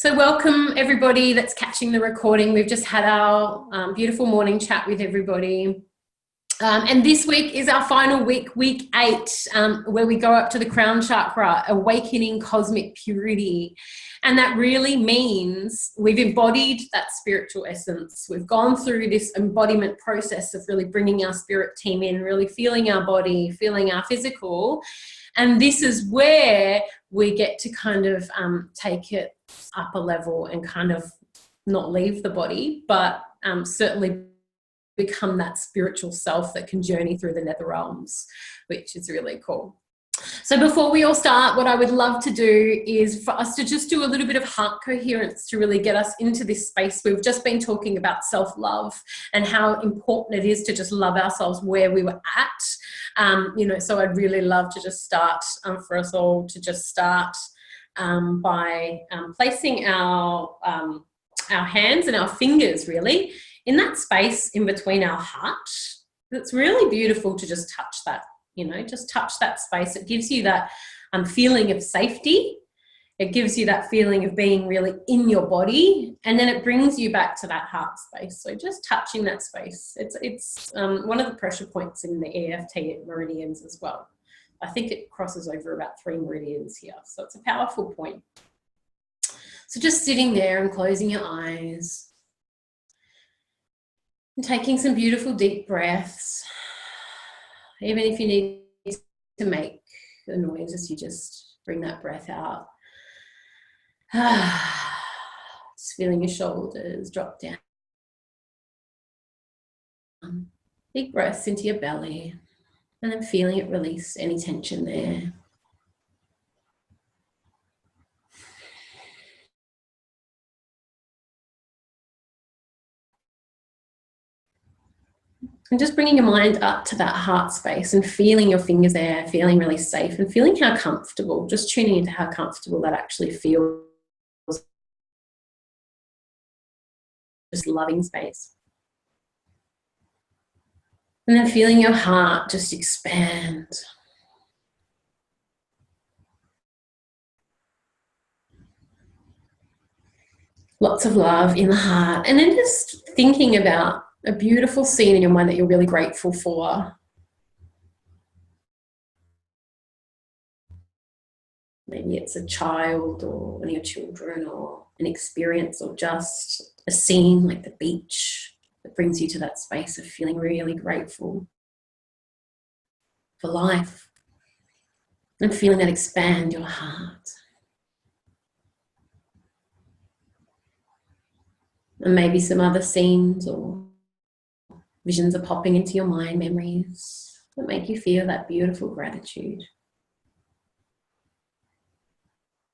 So welcome everybody that's catching the recording. We've just had our beautiful morning chat with everybody. And this week is our final week, week 8, where we go up to the crown chakra, awakening cosmic purity. And that really means we've embodied that spiritual essence. We've gone through this embodiment process of really bringing our spirit team in, really feeling our body, feeling our physical. And this is where we get to kind of take it up a level and kind of not leave the body, but certainly become that spiritual self that can journey through the nether realms, which is really cool. So before we all start, what I would love to do is for us to just do a little bit of heart coherence to really get us into this space. We've just been talking about self-love and how important it is to just love ourselves where we were at. So I'd really love to just start for us all to just start by placing our hands and our fingers really in that space in between our heart. It's really beautiful to just touch that. Just touch that space. It gives you that feeling of safety. It gives you that feeling of being really in your body, and then it brings you back to that heart space. So just touching that space. It's one of the pressure points in the EFT meridians as well. I think it crosses over about 3 meridians here. So it's a powerful point. So just sitting there and closing your eyes and taking some beautiful deep breaths. Even if you need to make the noise as you just bring that breath out. Just feeling your shoulders drop down. Big breaths into your belly and then feeling it release any tension there. And just bringing your mind up to that heart space and feeling your fingers there, feeling really safe and feeling how comfortable, just tuning into how comfortable that actually feels. Just loving space. And then feeling your heart just expand. Lots of love in the heart. And then just thinking about a beautiful scene in your mind that you're really grateful for. Maybe it's a child or one of your children or an experience or just a scene like the beach that brings you to that space of feeling really grateful for life and feeling that expand your heart. And maybe some other scenes or visions are popping into your mind, memories that make you feel that beautiful gratitude.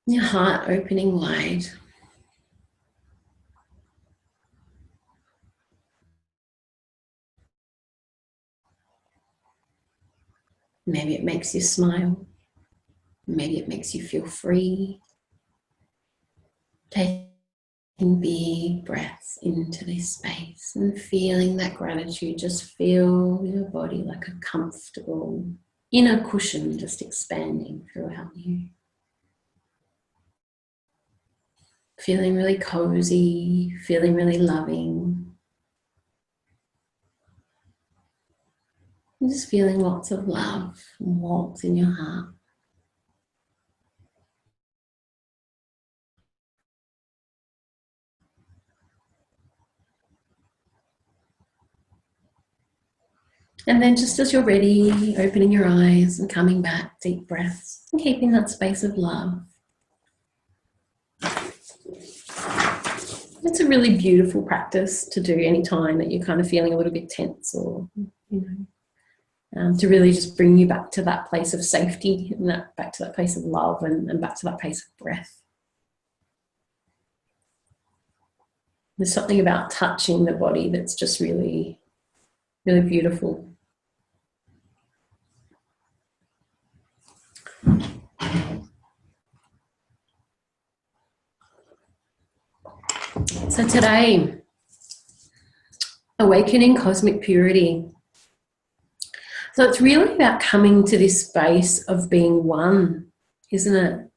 Your heart opening wide. Maybe it makes you smile. Maybe it makes you feel free. Taking big breaths into this space and feeling that gratitude just fill your body like a comfortable inner cushion just expanding throughout you. Feeling really cozy, feeling really loving. And just feeling lots of love and warmth in your heart. And then just as you're ready, opening your eyes and coming back, deep breaths, and keeping that space of love. It's a really beautiful practice to do any time that you're kind of feeling a little bit tense or, to really just bring you back to that place of safety and back to that place of love and back to that place of breath. There's something about touching the body that's just really, really beautiful. So today, awakening cosmic purity. So it's really about coming to this space of being one, isn't it?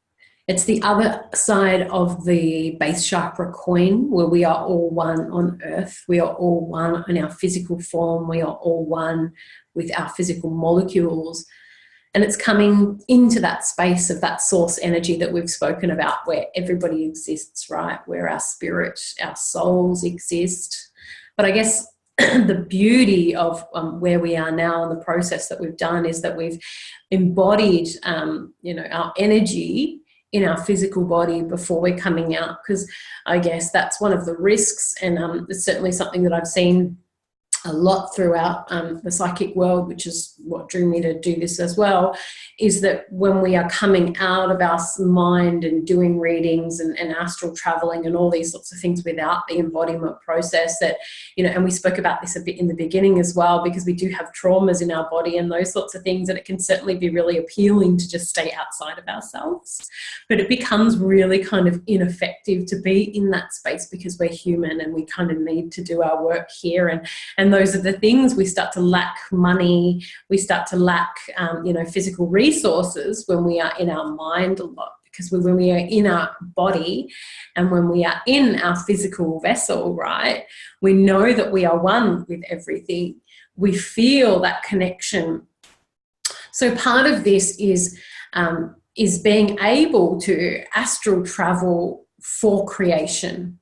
It's the other side of the base chakra coin, where we are all one on earth. We are all one in our physical form. We are all one with our physical molecules. And it's coming into that space of that source energy that we've spoken about, where everybody exists, right? Where our spirit, our souls exist. But I guess the beauty of where we are now and the process that we've done is that we've embodied, our energy in our physical body before we're coming out, because I guess that's one of the risks, and it's certainly something that I've seen a lot throughout the psychic world, which is what drew me to do this as well, is that when we are coming out of our mind and doing readings and astral traveling and all these sorts of things without the embodiment process, that, and we spoke about this a bit in the beginning as well, because we do have traumas in our body and those sorts of things, and it can certainly be really appealing to just stay outside of ourselves, but it becomes really kind of ineffective to be in that space, because we're human and we kind of need to do our work here, and those are the things. We start to lack money, we start to lack physical resources when we are in our mind a lot, because when we are in our body and when we are in our physical vessel, right, we know that we are one with everything. We feel that connection. So part of this is being able to astral travel for creation.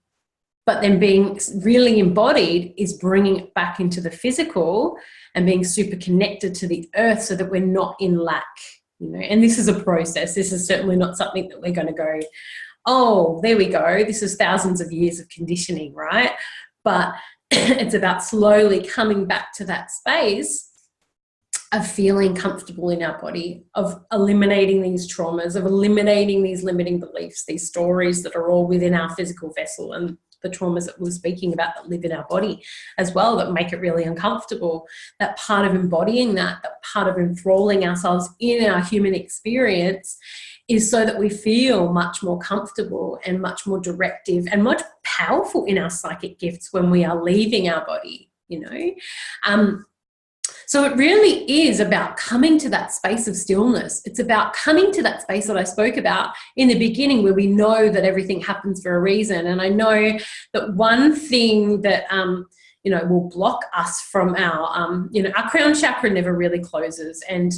But then being really embodied is bringing it back into the physical and being super connected to the earth, so that we're not in lack, and this is a process. This is certainly not something that we're going to go, oh, there we go. This is thousands of years of conditioning, right? But it's about slowly coming back to that space of feeling comfortable in our body, of eliminating these traumas, of eliminating these limiting beliefs, these stories that are all within our physical vessel, and the traumas that we're speaking about that live in our body as well, that make it really uncomfortable. That part of embodying that part of enthralling ourselves in our human experience is so that we feel much more comfortable and much more directive and much powerful in our psychic gifts when we are leaving our body, So it really is about coming to that space of stillness. It's about coming to that space that I spoke about in the beginning, where we know that everything happens for a reason. And I know that one thing that, will block us from our crown chakra never really closes, and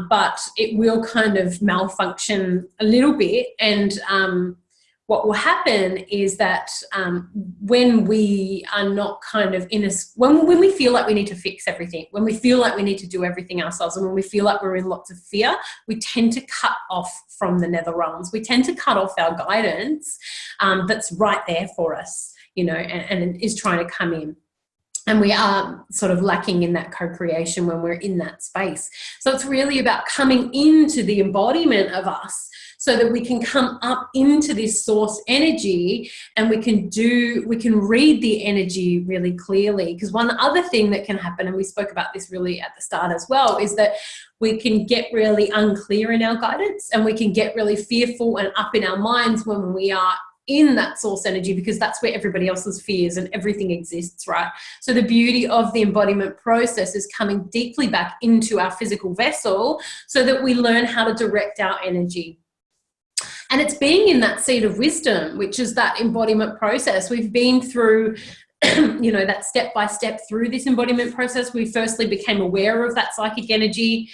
but it will kind of malfunction a little bit. And what will happen is that when we are not kind of when we feel like we need to fix everything, when we feel like we need to do everything ourselves, and when we feel like we're in lots of fear, we tend to cut off from the nether realms. We tend to cut off our guidance that's right there for us, and is trying to come in. And we are sort of lacking in that co-creation when we're in that space. So it's really about coming into the embodiment of us, so that we can come up into this source energy, and we can read the energy really clearly. Because one other thing that can happen, and we spoke about this really at the start as well, is that we can get really unclear in our guidance, and we can get really fearful and up in our minds when we are in that source energy, because that's where everybody else's fears and everything exists, right? So the beauty of the embodiment process is coming deeply back into our physical vessel, so that we learn how to direct our energy. And it's being in that seat of wisdom, which is that embodiment process. We've been through, that step-by-step through this embodiment process. We firstly became aware of that psychic energy.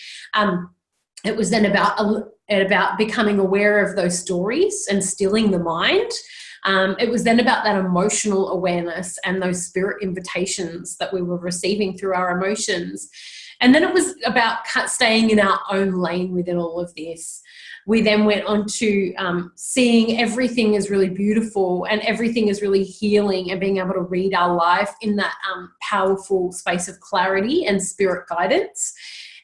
It was then about becoming aware of those stories and stilling the mind. It was then about that emotional awareness and those spirit invitations that we were receiving through our emotions. And then it was about staying in our own lane within all of this. We then went on to seeing everything is really beautiful and everything is really healing, and being able to read our life in that powerful space of clarity and spirit guidance.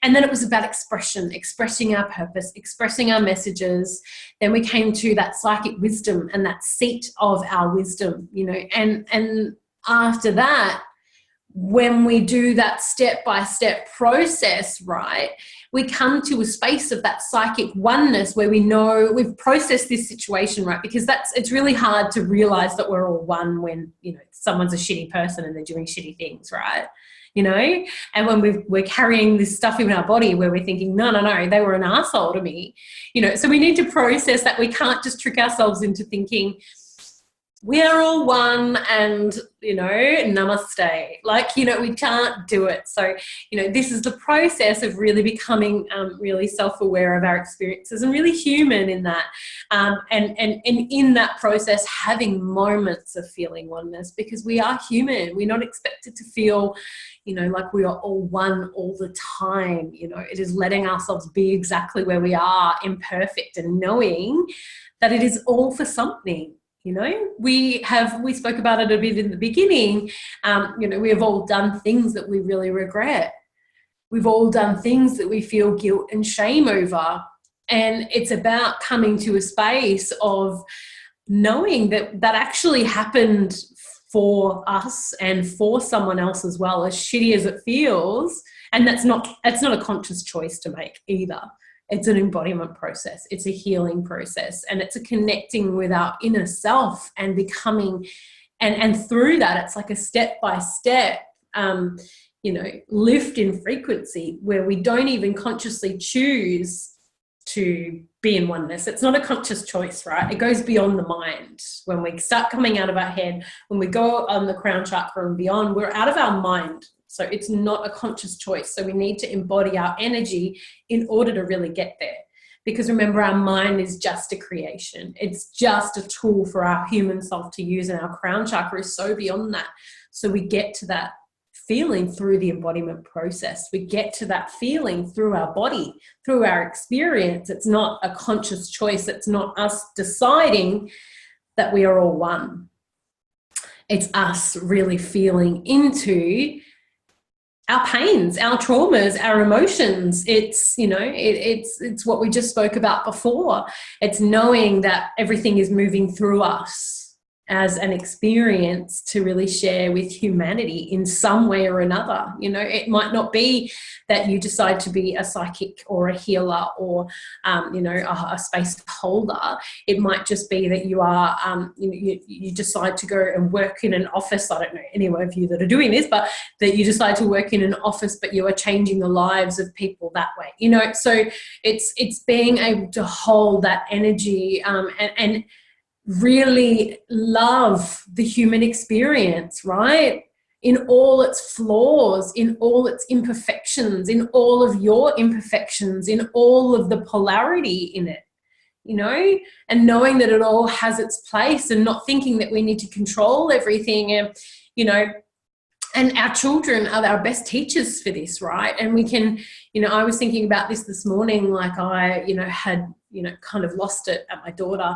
And then it was about expressing our purpose, expressing our messages. Then we came to that psychic wisdom and that seat of our wisdom, and after that, when we do that step-by-step process, right, we come to a space of that psychic oneness where we know we've processed this situation, right? Because it's really hard to realize that we're all one when, someone's a shitty person and they're doing shitty things, right? you know? And when we're carrying this stuff in our body where we're thinking, no, they were an arsehole to me, you know? So we need to process that. We can't just trick ourselves into thinking, we're all one and, you know, namaste. Like, you know, we can't do it. So, you know, this is the process of really becoming really self-aware of our experiences and really human in that. And in that process, having moments of feeling oneness, because we are human. We're not expected to feel, you know, like we are all one all the time. You know, it is letting ourselves be exactly where we are, imperfect, and knowing that it is all for something. You know, we spoke about it a bit in the beginning. You know, we have all done things that we really regret. We've all done things that we feel guilt and shame over. And it's about coming to a space of knowing that that actually happened for us and for someone else as well, as shitty as it feels. And it's not a conscious choice to make either. It's an embodiment process. It's a healing process, and it's a connecting with our inner self and becoming, and through that, it's like a step-by-step, you know, lift in frequency where we don't even consciously choose to be in oneness. It's not a conscious choice, right? It goes beyond the mind. When we start coming out of our head, when we go on the crown chakra and beyond, we're out of our mind. So it's not a conscious choice. So we need to embody our energy in order to really get there. Because remember, our mind is just a creation. It's just a tool for our human self to use, and our crown chakra is so beyond that. So we get to that feeling through the embodiment process. We get to that feeling through our body, through our experience. It's not a conscious choice. It's not us deciding that we are all one. It's us really feeling into our pains, our traumas, our emotions. It's, you know, it's what we just spoke about before. It's knowing that everything is moving through us as an experience to really share with humanity in some way or another. You know, it might not be that you decide to be a psychic or a healer or, you know, a space holder. It might just be that you are, you decide to go and work in an office. I don't know any of you that are doing this, but that you decide to work in an office, but you are changing the lives of people that way. You know, so it's being able to hold that energy and really love the human experience, right? In all its flaws, in all its imperfections, in all of your imperfections, in all of the polarity in it, you know, and knowing that it all has its place and not thinking that we need to control everything. And, you know, and our children are our best teachers for this, right? And we can, you know, I was thinking about this morning, like I, you know, had, you know, kind of lost it at my daughter.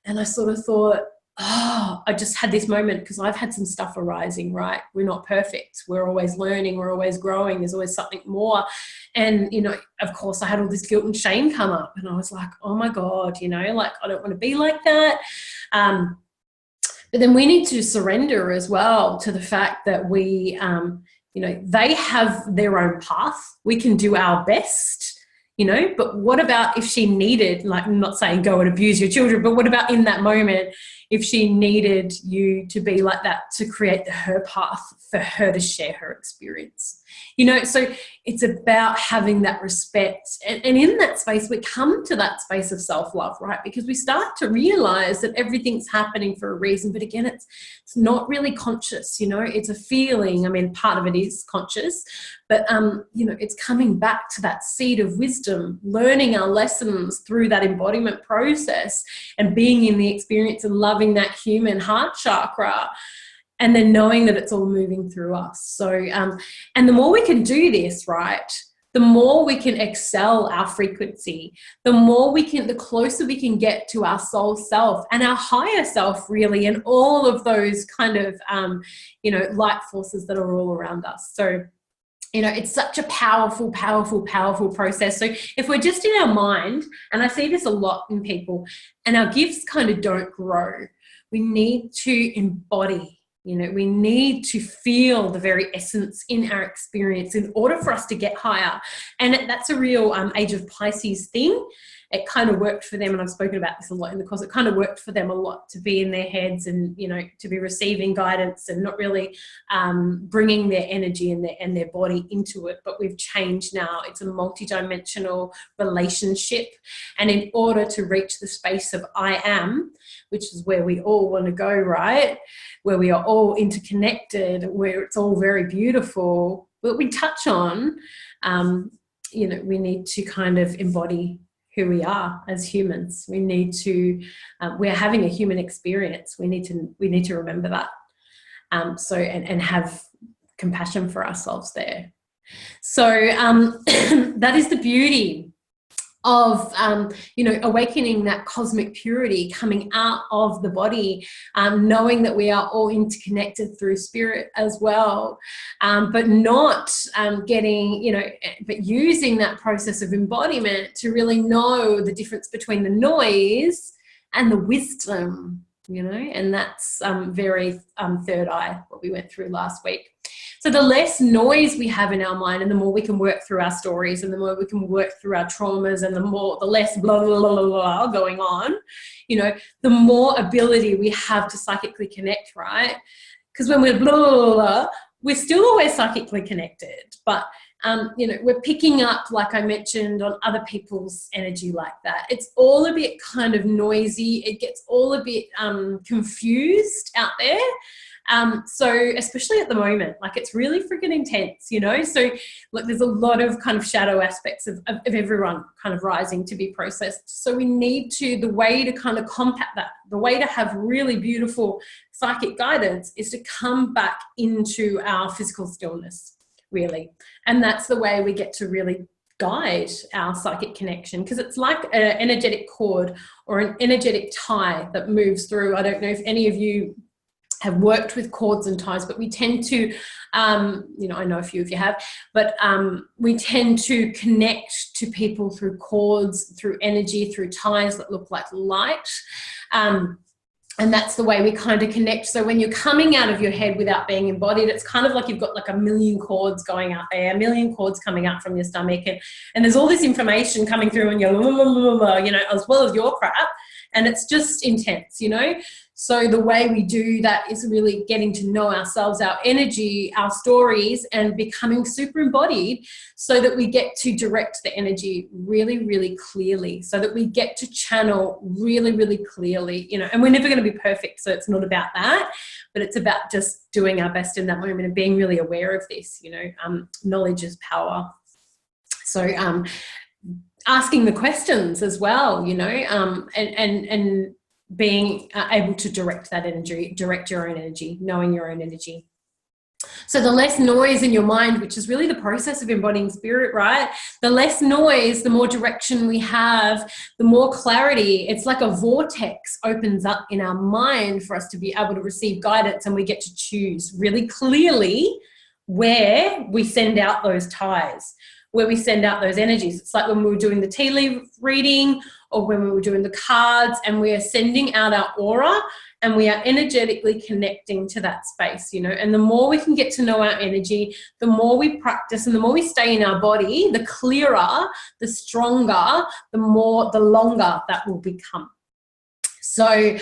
And I sort of thought, oh, I just had this moment because I've had some stuff arising, right? We're not perfect. We're always learning. We're always growing. There's always something more. And, you know, of course I had all this guilt and shame come up, and I was like, oh my God, you know, like I don't want to be like that. But then we need to surrender as well to the fact that we, you know, they have their own path. We can do our best, you know, but what about if she needed, like, I'm not saying go and abuse your children, but what about in that moment if she needed you to be like that, to create her path for her to share her experience? You know, so it's about having that respect. And in that space, we come to that space of self-love, right? Because we start to realize that everything's happening for a reason. But again, it's not really conscious, you know, it's a feeling. I mean, part of it is conscious, but, you know, it's coming back to that seed of wisdom, learning our lessons through that embodiment process and being in the experience and loving that human heart chakra. And then knowing that it's all moving through us. So, and the more we can do this, right, the more we can excel our frequency, the closer we can get to our soul self and our higher self, really, and all of those kind of, you know, light forces that are all around us. So, you know, it's such a powerful, powerful, powerful process. So if we're just in our mind, and I see this a lot in people, and our gifts kind of don't grow, we need to embody. You know, we need to feel the very essence in our experience in order for us to get higher. And that's a real Age of Pisces thing. it kind of worked for them, and I've spoken about this a lot in the course, it kind of worked for them a lot to be in their heads and, you know, to be receiving guidance and not really bringing their energy and their body into it. But we've changed now. It's a multidimensional relationship, and in order to reach the space of I am, which is where we all want to go, right, where we are all interconnected, where it's all very beautiful, but we touch on, you know, we need to kind of embody who we are as humans. We need to, we're having a human experience. We need to remember that. So, and have compassion for ourselves there. So that is the beauty of, you know, awakening that cosmic purity coming out of the body, knowing that we are all interconnected through spirit as well, but not getting, you know, but using that process of embodiment to really know the difference between the noise and the wisdom, you know, and that's very third eye, what we went through last week. So the less noise we have in our mind, and the more we can work through our stories, and the more we can work through our traumas, and the less blah, blah, blah, blah, blah going on, you know, the more ability we have to psychically connect, right? Because when we're blah, blah, blah, we're still always psychically connected, but you know, we're picking up, like I mentioned, on other people's energy like that. It's all a bit kind of noisy. It gets all a bit confused out there. So especially at the moment, like it's really freaking intense, you know? So look, there's a lot of kind of shadow aspects of everyone kind of rising to be processed. So we need to, the way to kind of combat that, the way to have really beautiful psychic guidance is to come back into our physical stillness, really. And that's the way we get to really guide our psychic connection, because it's like an energetic cord or an energetic tie that moves through. I don't know if any of you have worked with cords and ties, but we tend to, you know, I know a few of you have, but we tend to connect to people through cords, through energy, through ties that look like light. And that's the way we kind of connect. So when you're coming out of your head without being embodied, it's kind of like you've got like a million cords going out there, a million cords coming out from your stomach. And there's all this information coming through and you're, you know, as well as your crap. And it's just intense, you know. So the way we do that is really getting to know ourselves, our energy, our stories, and becoming super embodied so that we get to direct the energy really, really clearly, so that we get to channel really, really clearly, you know. And we're never going to be perfect, so it's not about that, but it's about just doing our best in that moment and being really aware of this, you know. Knowledge is power. So asking the questions as well, you know, and being able to direct that energy, direct your own energy, knowing your own energy. So the less noise in your mind, which is really the process of embodying spirit, right? The less noise, the more direction we have, the more clarity. It's like a vortex opens up in our mind for us to be able to receive guidance, and we get to choose really clearly where we send out those ties, where we send out those energies. It's like when we were doing the tea leaf reading, or when we were doing the cards, and we are sending out our aura and we are energetically connecting to that space, you know. And the more we can get to know our energy, the more we practice and the more we stay in our body, the clearer, the stronger, the longer that will become. So,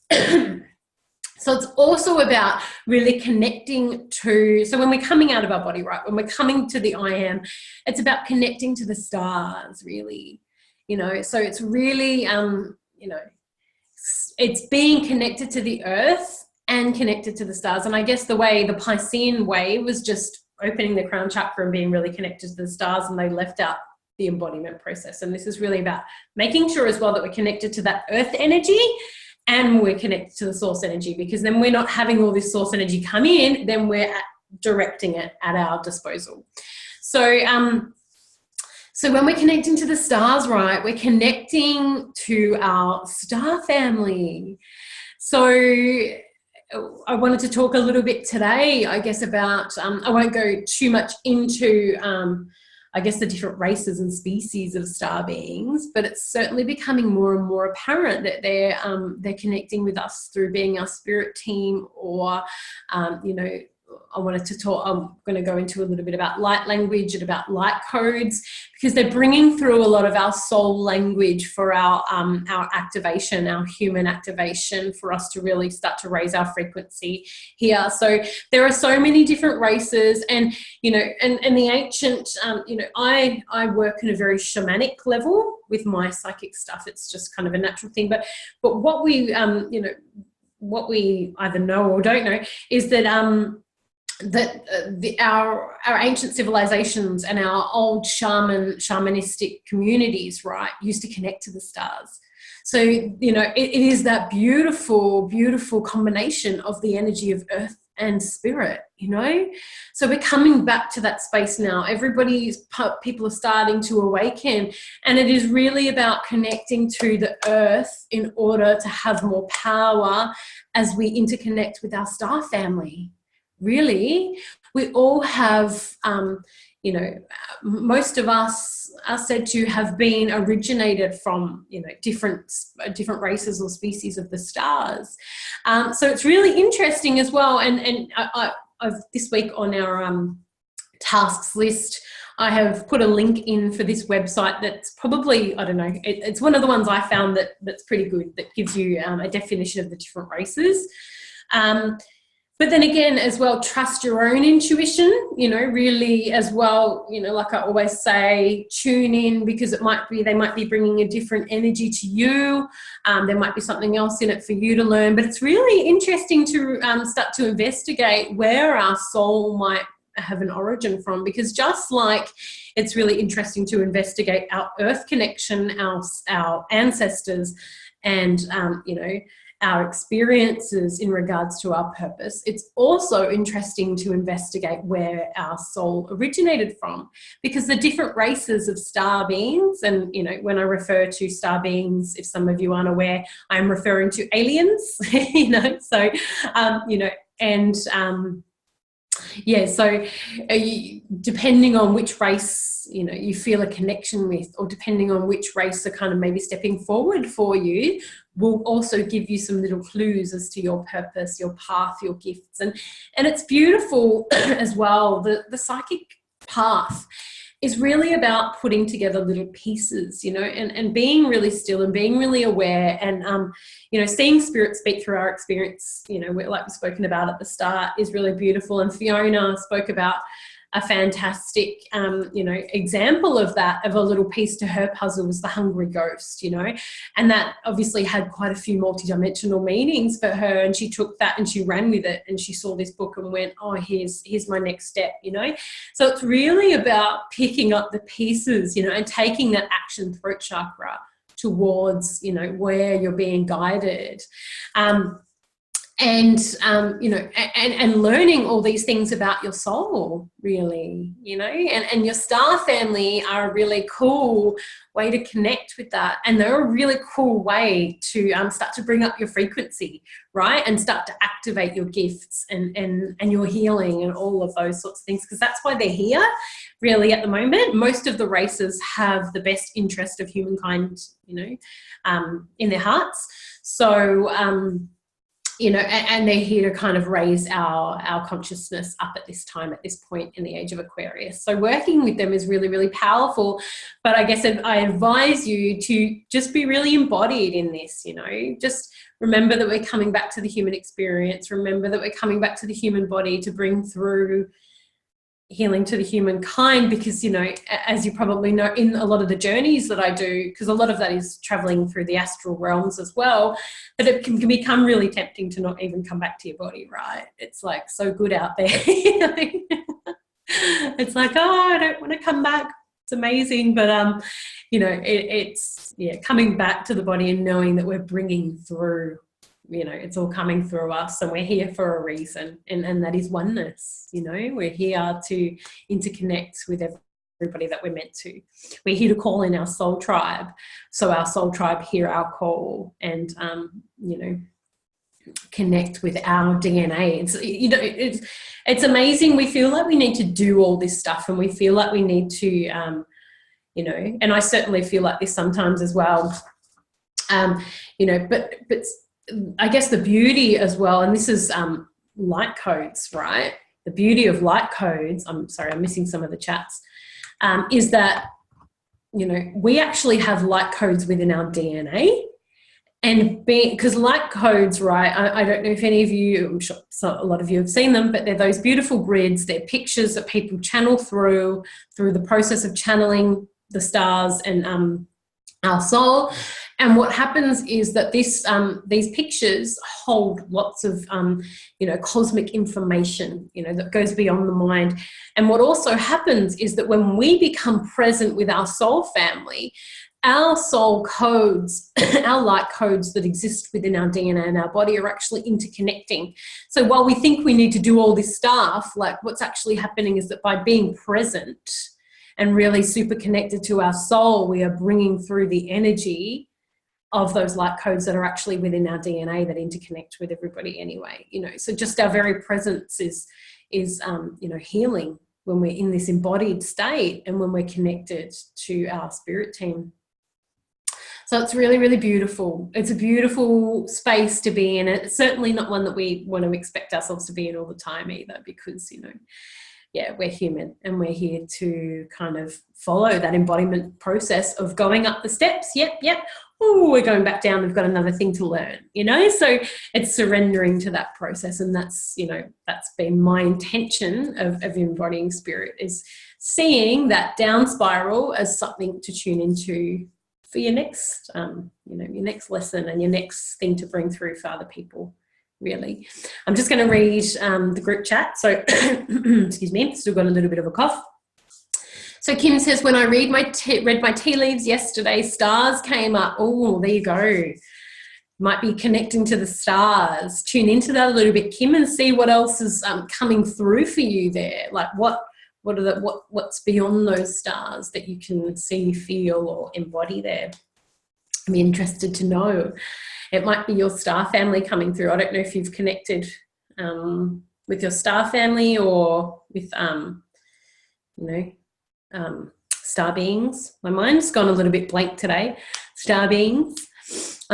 so it's also about really connecting to, so when we're coming out of our body, right, when we're coming to the I am, it's about connecting to the stars, really, you know. So it's really, you know, it's being connected to the earth and connected to the stars. And I guess the Piscean way was just opening the crown chakra and being really connected to the stars, and they left out the embodiment process. And this is really about making sure as well that we're connected to that earth energy and we're connected to the source energy, because then we're not having all this source energy come in, then we're directing it at our disposal. So, so when we're connecting to the stars, right, we're connecting to our star family. So I wanted to talk a little bit today, I guess, about, I won't go too much into, I guess, the different races and species of star beings, but it's certainly becoming more and more apparent that they're connecting with us through being our spirit team, or, you know, I wanted to talk, I'm going to go into a little bit about light language and about light codes, because they're bringing through a lot of our soul language for our activation, our human activation, for us to really start to raise our frequency here. So there are so many different races, and, you know, and the ancient, you know, I work in a very shamanic level with my psychic stuff. It's just kind of a natural thing. But what we, you know, what we either know or don't know is that our ancient civilizations and our old shamanistic communities, right, used to connect to the stars. So, you know, it is that beautiful, beautiful combination of the energy of earth and spirit, you know. So we're coming back to that space now. People are starting to awaken, and it is really about connecting to the earth in order to have more power as we interconnect with our star family. Really, we all have, you know, most of us are said to have been originated from, you know, different races or species of the stars. So it's really interesting as well. And I've this week on our tasks list, I have put a link in for this website that's probably, I don't know, it's one of the ones I found that's pretty good, that gives you a definition of the different races. But then again, as well, trust your own intuition, you know, really as well, you know, like I always say, tune in, because they might be bringing a different energy to you. There might be something else in it for you to learn, but it's really interesting to start to investigate where our soul might have an origin from, because just like it's really interesting to investigate our earth connection, our ancestors, and, you know, our experiences in regards to our purpose, it's also interesting to investigate where our soul originated from, because the different races of star beings, and, you know, when I refer to star beings, if some of you aren't aware, I'm referring to aliens, you know, so, you know, and, yeah, so depending on which race, you know, you feel a connection with, or depending on which race are kind of maybe stepping forward for you, will also give you some little clues as to your purpose, your path, your gifts. And it's beautiful as well. The psychic path is really about putting together little pieces, you know, and being really still and being really aware, and, you know, seeing spirit speak through our experience, you know, like we've spoken about at the start, is really beautiful. And Fiona spoke about a fantastic, you know, example of that, of a little piece to her puzzle, was the hungry ghost, you know, and that obviously had quite a few multidimensional meanings for her, and she took that and she ran with it, and she saw this book and went, oh, here's my next step, you know. So it's really about picking up the pieces, you know, and taking that action throat chakra towards, you know, where you're being guided. And, you know, and learning all these things about your soul, really, you know, and your star family are a really cool way to connect with that. And they're a really cool way to start to bring up your frequency, right? And start to activate your gifts and your healing and all of those sorts of things, because that's why they're here, really, at the moment. Most of the races have the best interest of humankind, you know, in their hearts. So, you know, and they're here to kind of raise our consciousness up at this time, at this point in the age of Aquarius. So working with them is really, really powerful. But I guess I advise you to just be really embodied in this, you know, just remember that we're coming back to the human experience. Remember that we're coming back to the human body to bring through healing to the humankind, because, you know, as you probably know, in a lot of the journeys that I do, because a lot of that is traveling through the astral realms as well, that it can become really tempting to not even come back to your body, right? It's like so good out there. It's like, oh, I don't want to come back. It's amazing. But, you know, it's, yeah, coming back to the body and knowing that we're bringing through, you know, it's all coming through us, and we're here for a reason, and that is oneness. You know, we're here to interconnect with everybody that we're meant to. We're here to call in our soul tribe, so our soul tribe hear our call and, you know, connect with our DNA. It's, you know, it's amazing. We feel like we need to do all this stuff, and we feel like we need to, you know, and I certainly feel like this sometimes as well. You know, but I guess the beauty as well, and this is light codes, right? the beauty of light codes, I'm sorry, I'm missing some of the chats, is that, you know, we actually have light codes within our DNA. And because light codes, right, I don't know if any of you, I'm sure a lot of you have seen them, but they're those beautiful grids, they're pictures that people channel through the process of channeling the stars and our soul. And what happens is that these pictures hold lots of, you know, cosmic information, you know, that goes beyond the mind. And what also happens is that when we become present with our soul family, our soul codes, our light codes that exist within our DNA and our body are actually interconnecting. So while we think we need to do all this stuff, like what's actually happening is that by being present and really super connected to our soul, we are bringing through the energy of those light codes that are actually within our DNA that interconnect with everybody anyway. You know, so just our very presence is you know, healing when we're in this embodied state and when we're connected to our spirit team. So it's really, really beautiful. It's a beautiful space to be in. It's certainly not one that we want to expect ourselves to be in all the time either, because, you know, yeah, we're human and we're here to kind of follow that embodiment process of going up the steps. Yep. Oh, we're going back down. We've got another thing to learn, you know? So it's surrendering to that process. And that's, you know, that's been my intention of embodying spirit, is seeing that down spiral as something to tune into for your next, you know, your next lesson and your next thing to bring through for other people, really. I'm just going to read the group chat. So, excuse me, still got a little bit of a cough. So Kim says, when I read read my tea leaves yesterday, stars came up. Oh, there you go. Might be connecting to the stars. Tune into that a little bit, Kim, and see what else is coming through for you there. Like what's beyond those stars that you can see, feel, or embody there. I'm interested to know. It might be your star family coming through. I don't know if you've connected with your star family or with, you know, star beings. My mind's gone a little bit blank today. Star beings.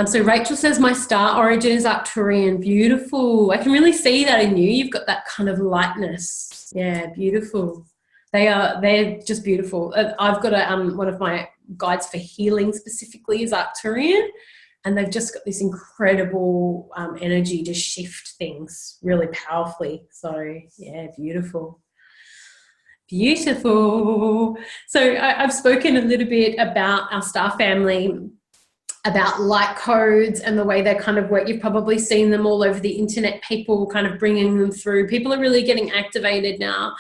So Rachel says, my star origin is Arcturian. Beautiful. I can really see that in you. You've got that kind of lightness. Yeah, beautiful. They're just beautiful. I've got one of my guides for healing specifically is Arcturian, and they've just got this incredible energy to shift things really powerfully. So yeah, beautiful. Beautiful. So I've spoken a little bit about our star family, about light codes and the way they kind of work. You've probably seen them all over the internet, people kind of bringing them through. People are really getting activated now.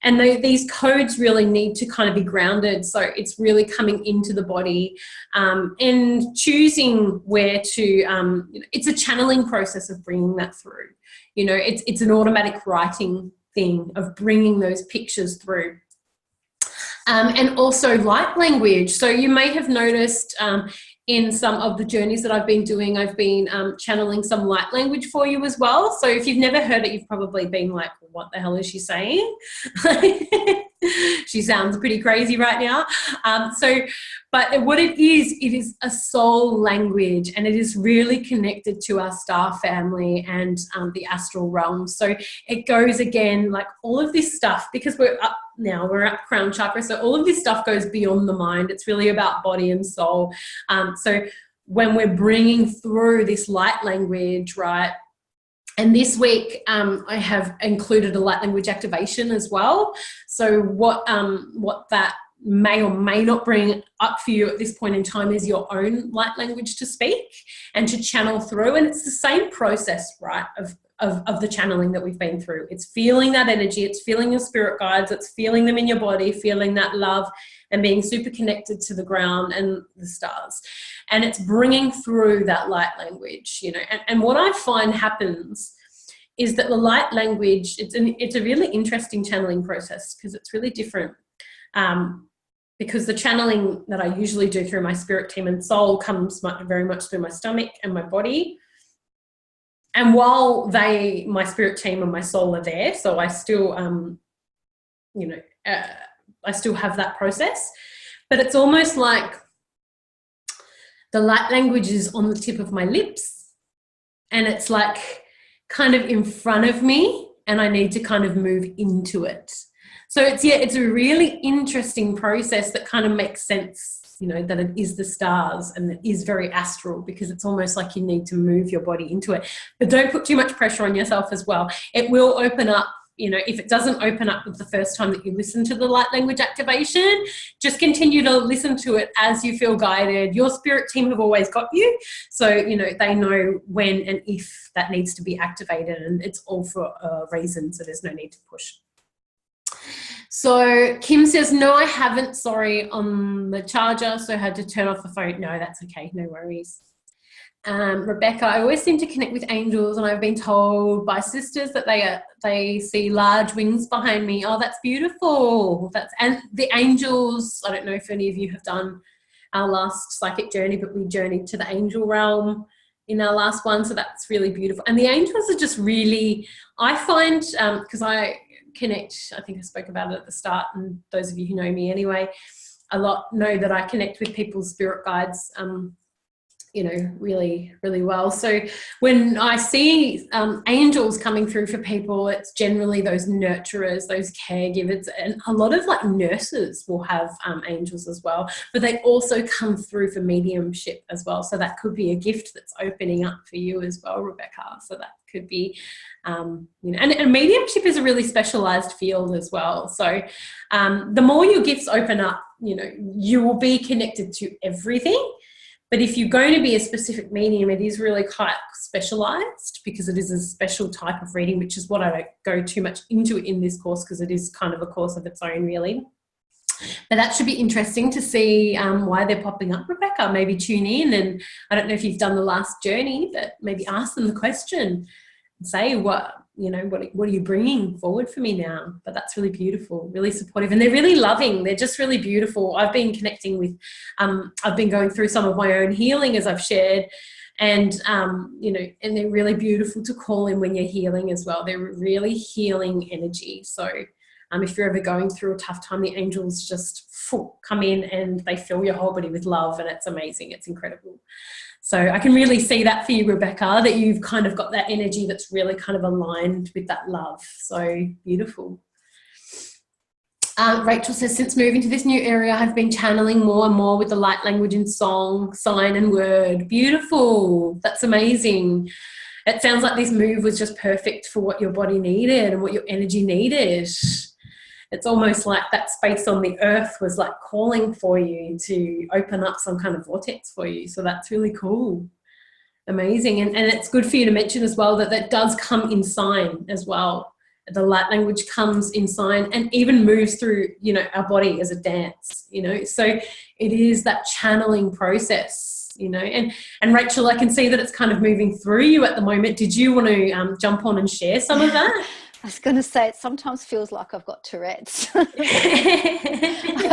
These codes really need to kind of be grounded. So it's really coming into the body and choosing where to, you know, it's a channeling process of bringing that through. You know, it's an automatic writing thing of bringing those pictures through. And also light language. So you may have noticed in some of the journeys that I've been doing, I've been channeling some light language for you as well. So if you've never heard it, you've probably been like, what the hell is she saying? She sounds pretty crazy right now. But what it is a soul language, and it is really connected to our star family and the astral realm. So it goes again, like all of this stuff, because we're at crown chakra. So all of this stuff goes beyond the mind. It's really about body and soul. So when we're bringing through this light language, right? And this week, I have included a light language activation as well. So what that may or may not bring up for you at this point in time is your own light language to speak and to channel through. And it's the same process, right, of the channeling that we've been through. It's feeling that energy, it's feeling your spirit guides, it's feeling them in your body, feeling that love and being super connected to the ground and the stars. And it's bringing through that light language, you know. And what I find happens is that the light language, it's a really interesting channeling process because it's really different. Because the channeling that I usually do through my spirit team and soul comes very much through my stomach and my body. And while my spirit team and my soul are there, so I still, I still have that process, but it's almost like the light language is on the tip of my lips and it's like kind of in front of me and I need to kind of move into it. So it's a really interesting process that kind of makes sense, you know, that it is the stars and it is very astral, because it's almost like you need to move your body into it. But don't put too much pressure on yourself as well. It will open up. You know, if it doesn't open up with the first time that you listen to the light language activation, just continue to listen to it as you feel guided. Your spirit team have always got you. So, you know, they know when and if that needs to be activated, and it's all for a reason. So there's no need to push. So Kim says, no, I haven't, sorry, on the charger. So I had to turn off the phone. No, that's okay. No worries. Rebecca, I always seem to connect with angels, and I've been told by sisters that they see large wings behind me. Oh, that's beautiful. And the angels, I don't know if any of you have done our last psychic journey, but we journeyed to the angel realm in our last one, so that's really beautiful. And the angels are just really, I find, because I connect, I think I spoke about it at the start, and those of you who know me anyway a lot know that I connect with people's spirit guides you know, really, really well. So when I see angels coming through for people, it's generally those nurturers, those caregivers, and a lot of like nurses will have angels as well, but they also come through for mediumship as well. So that could be a gift that's opening up for you as well, Rebecca. So that could be, you know, and mediumship is a really specialized field as well. So the more your gifts open up, you know, you will be connected to everything. But if you're going to be a specific medium, it is really quite specialised, because it is a special type of reading, which is what I don't go too much into in this course, because it is kind of a course of its own, really. But that should be interesting to see why they're popping up, Rebecca. Maybe tune in, and I don't know if you've done the last journey, but maybe ask them the question and say, what are you bringing forward for me now? But that's really beautiful, really supportive, and they're really loving. They're just really beautiful. I've been connecting with, I've been going through some of my own healing, as I've shared, and you know, and they're really beautiful to call in when you're healing as well. They're really healing energy. So if you're ever going through a tough time, the angels just come in and they fill your whole body with love, and it's amazing. It's incredible. So I can really see that for you, Rebecca, that you've kind of got that energy that's really kind of aligned with that love. So beautiful. Rachel says, since moving to this new area, I've been channeling more and more with the light language in song, sign and word. Beautiful. That's amazing. It sounds like this move was just perfect for what your body needed and what your energy needed. It's almost like that space on the earth was like calling for you to open up some kind of vortex for you. So that's really cool. Amazing. And it's good for you to mention as well that that does come in sign as well. The light language comes in sign and even moves through, you know, our body as a dance, you know. So it is that channeling process, you know. And Rachel, I can see that it's kind of moving through you at the moment. Did you want to jump on and share some of that? I was going to say, it sometimes feels like I've got Tourette's. I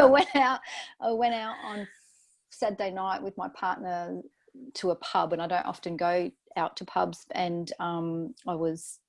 went out on Saturday night with my partner to a pub, and I don't often go out to pubs, and I was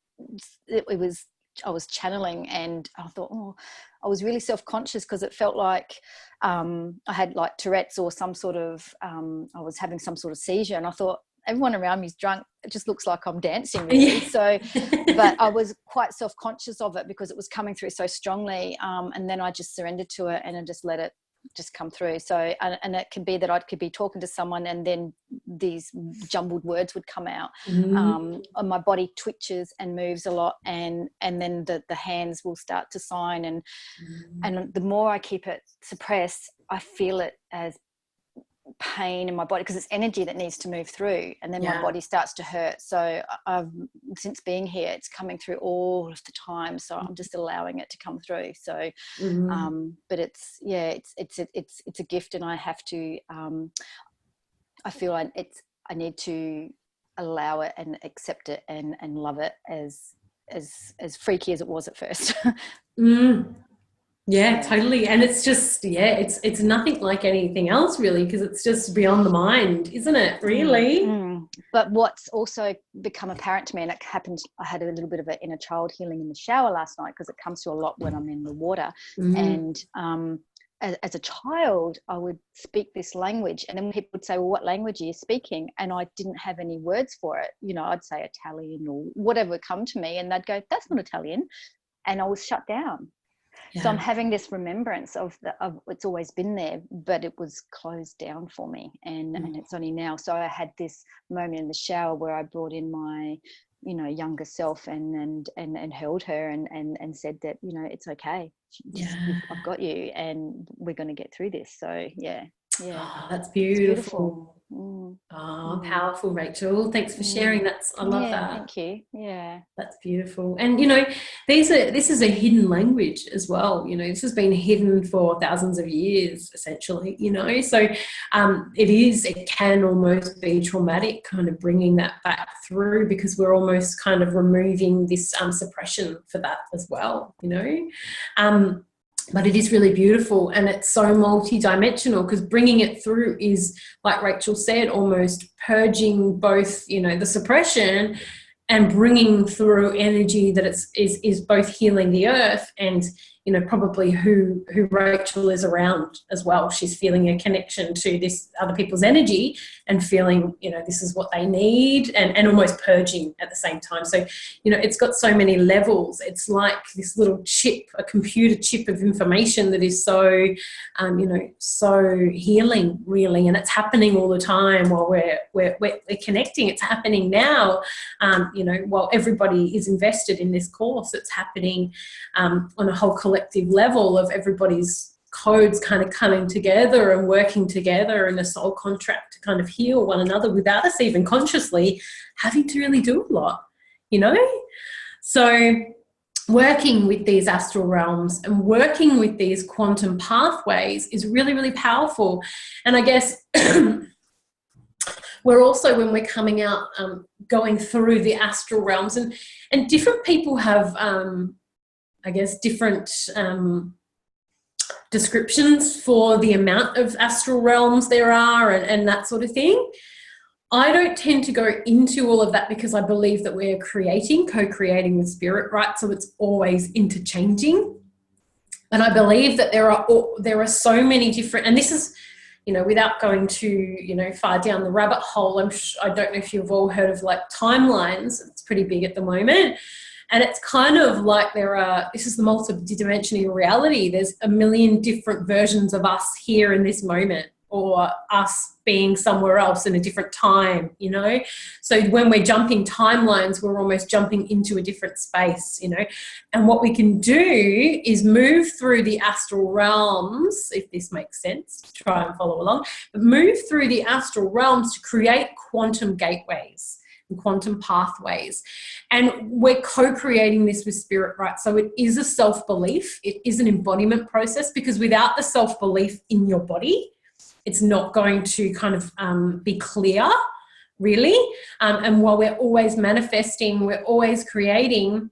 channeling, and I thought, I was really self-conscious because it felt like I had like Tourette's or some sort of I was having some sort of seizure, and I thought, everyone around me is drunk. It just looks like I'm dancing, really. So, but I was quite self-conscious of it because it was coming through so strongly. And then I just surrendered to it and I just let it just come through. So, and it could be that I could be talking to someone and then these jumbled words would come out. And my body twitches and moves a lot, and then the hands will start to sign. And the more I keep it suppressed, I feel it as pain in my body because it's energy that needs to move through, and then my body starts to hurt. So I've, since being here, it's coming through all of the time, so I'm just allowing it to come through. So but it's a gift, and I have to I feel I need to allow it and accept it and love it as freaky as it was at first. Yeah, totally. And it's just, it's nothing like anything else really, because it's just beyond the mind, isn't it, really? But what's also become apparent to me, and it happened, I had a little bit of an inner child healing in the shower last night because it comes through a lot when I'm in the water. And as a child, I would speak this language, and then people would say, well, what language are you speaking? And I didn't have any words for it. You know, I'd say Italian or whatever would come to me, and they'd go, that's not Italian. And I was shut down. Yeah. So I'm having this remembrance of it's always been there, but it was closed down for me. And it's only now. So I had this moment in the shower where I brought in my, you know, younger self and held her and said that, you know, it's okay. I've got you, and we're going to get through this. So yeah. Oh, that's beautiful. Powerful, Rachel. Thanks for sharing. I love that. Thank you. Yeah, that's beautiful. And you know, this is a hidden language as well. You know, this has been hidden for thousands of years, essentially. You know, so it can almost be traumatic, kind of bringing that back through, because we're almost kind of removing this suppression for that as well. You know. But it is really beautiful, and it's so multi-dimensional, because bringing it through is, like Rachel said, almost purging both, you know, the suppression and bringing through energy that is both healing the earth and, you know, probably who Rachel is around as well. She's feeling a connection to this other people's energy and feeling, you know, this is what they need, and almost purging at the same time. So, you know, it's got so many levels. It's like this little chip, a computer chip of information that is so, you know, so healing, really. And it's happening all the time while we're connecting. It's happening now, you know, while everybody is invested in this course. It's happening on a whole collective level of everybody's codes kind of coming together and working together in a soul contract to kind of heal one another without us even consciously having to really do a lot, you know? So working with these astral realms and working with these quantum pathways is really, really powerful. And I guess we're also, when we're coming out, going through the astral realms, and different people have I guess different descriptions for the amount of astral realms there are and that sort of thing. I don't tend to go into all of that, because I believe that we're co-creating with spirit, right? So it's always interchanging. And I believe that there are so many different, and this is, you know, without going too, you know, far down the rabbit hole, I don't know if you've all heard of like timelines. It's pretty big at the moment. And it's kind of like this is the multi-dimensional reality. There's a million different versions of us here in this moment, or us being somewhere else in a different time, you know. So when we're jumping timelines, we're almost jumping into a different space, you know. And what we can do is move through the astral realms, if this makes sense, try and follow along, but move through the astral realms to create quantum gateways, quantum pathways. And we're co-creating this with spirit, right? So it is a self-belief. It is an embodiment process, because without the self-belief in your body, it's not going to kind of be clear, really. And while we're always manifesting, we're always creating,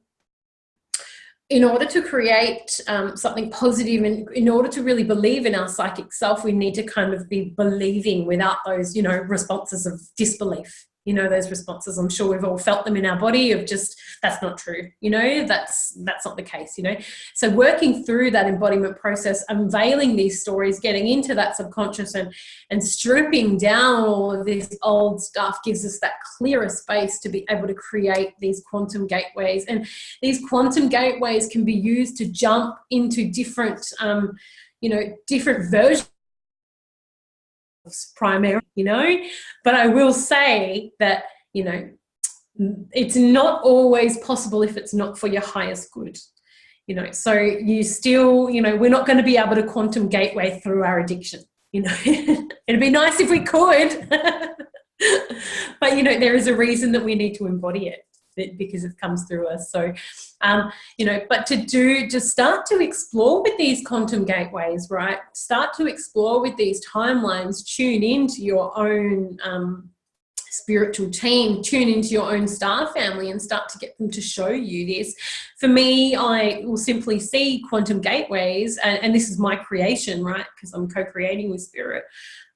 in order to create something positive, and in order to really believe in our psychic self, we need to kind of be believing without those, you know, responses of disbelief. You know, those responses, I'm sure we've all felt them in our body, of just, that's not true, you know, that's not the case, you know. So working through that embodiment process, unveiling these stories, getting into that subconscious and stripping down all of this old stuff gives us that clearer space to be able to create these quantum gateways. And these quantum gateways can be used to jump into different, you know, different versions primary, you know. But I will say that, you know, it's not always possible if it's not for your highest good, you know. So you still, you know, we're not going to be able to quantum gateway through our addiction, you know. It'd be nice if we could. But, you know, there is a reason that we need to embody it, because it comes through us. So, you know, but to start to explore with these quantum gateways, right? Start to explore with these timelines, tune into your own spiritual team, tune into your own star family, and start to get them to show you this. For me, I will simply see quantum gateways, and this is my creation, right? Because I'm co-creating with spirit.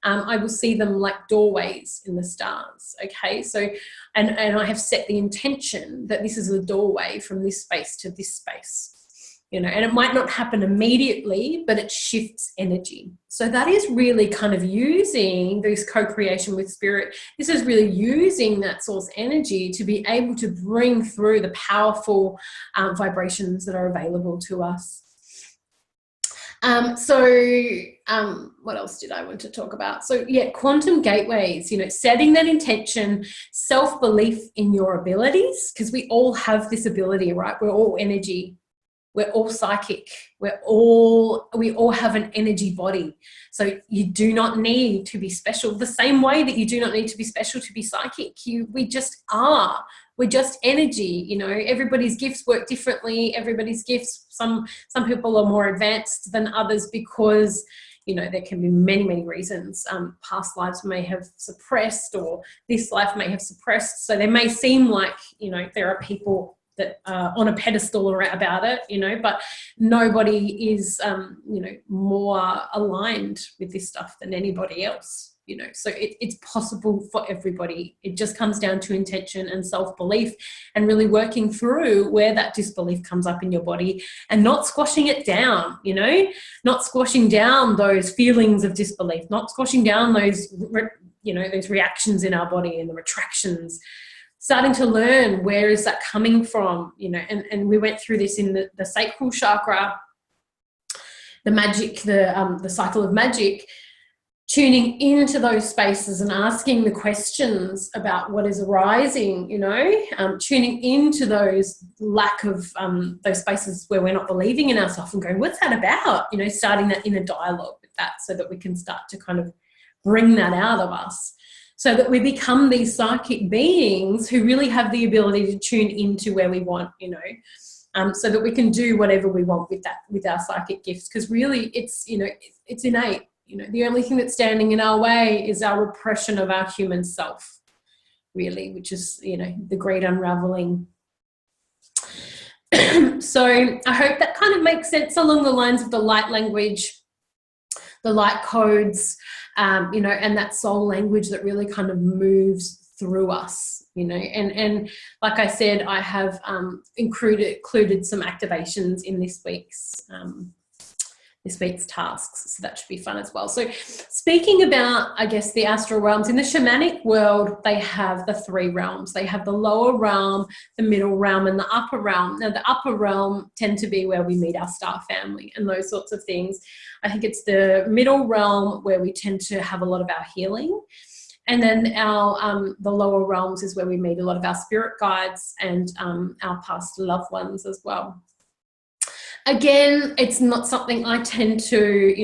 I will see them like doorways in the stars, okay? So, and I have set the intention that this is a doorway from this space to this space, and it might not happen immediately, but it shifts energy. So that is really kind of using this co-creation with spirit. This is really using that source energy to be able to bring through the powerful vibrations that are available to us. What else did I want to talk about? So yeah, quantum gateways, setting that intention, self-belief in your abilities, because we all have this ability, right? We're all energy. We're all psychic. We all have an energy body. So you do not need to be special the same way that you do not need to be special to be psychic. We just are. We're just energy. Everybody's gifts work differently. Everybody's gifts, some people are more advanced than others because, there can be many, many reasons. Past lives may have suppressed, or this life may have suppressed. So they may seem like, there are people that are on a pedestal about it, but nobody is, more aligned with this stuff than anybody else, so it's possible for everybody. It just comes down to intention and self-belief, and really working through where that disbelief comes up in your body and not squashing it down, not squashing down those feelings of disbelief, not squashing down those, those reactions in our body and the retractions. Starting to learn where is that coming from, and we went through this in the sacral chakra, the magic, the cycle of magic, tuning into those spaces and asking the questions about what is arising, tuning into those lack of those spaces where we're not believing in ourselves and going, what's that about? Starting that inner dialogue with that so that we can start to kind of bring that out of us. So that we become these psychic beings who really have the ability to tune into where we want, so that we can do whatever we want with our psychic gifts. Because really, it's it's innate. The only thing that's standing in our way is our repression of our human self, really, which is the great unraveling. So I hope that kind of makes sense along the lines of the light language, the light codes. And that soul language that really kind of moves through us, and like I said, I have included some activations in this week's tasks, so that should be fun as well. So speaking about, I guess, the astral realms, in the shamanic world, they have the 3 realms. They have the lower realm, the middle realm, and the upper realm. Now, the upper realm tend to be where we meet our star family and those sorts of things. I think it's the middle realm where we tend to have a lot of our healing. And then the lower realms is where we meet a lot of our spirit guides and our past loved ones as well. Again, it's not something I tend to,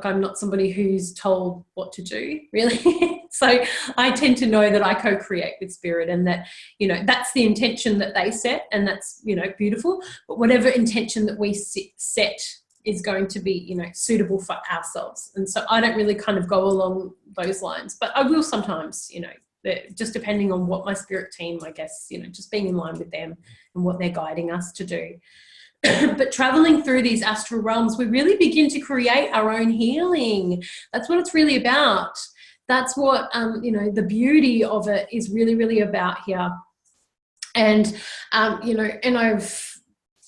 I'm not somebody who's told what to do, really. So I tend to know that I co-create with spirit, and that, that's the intention that they set, and that's, beautiful. But whatever intention that we set is going to be, suitable for ourselves. And so I don't really kind of go along those lines, but I will sometimes, just depending on what my spirit team, I guess, just being in line with them and what they're guiding us to do. But traveling through these astral realms, we really begin to create our own healing. That's what it's really about. That's what, the beauty of it is really, really about here. And, and I've,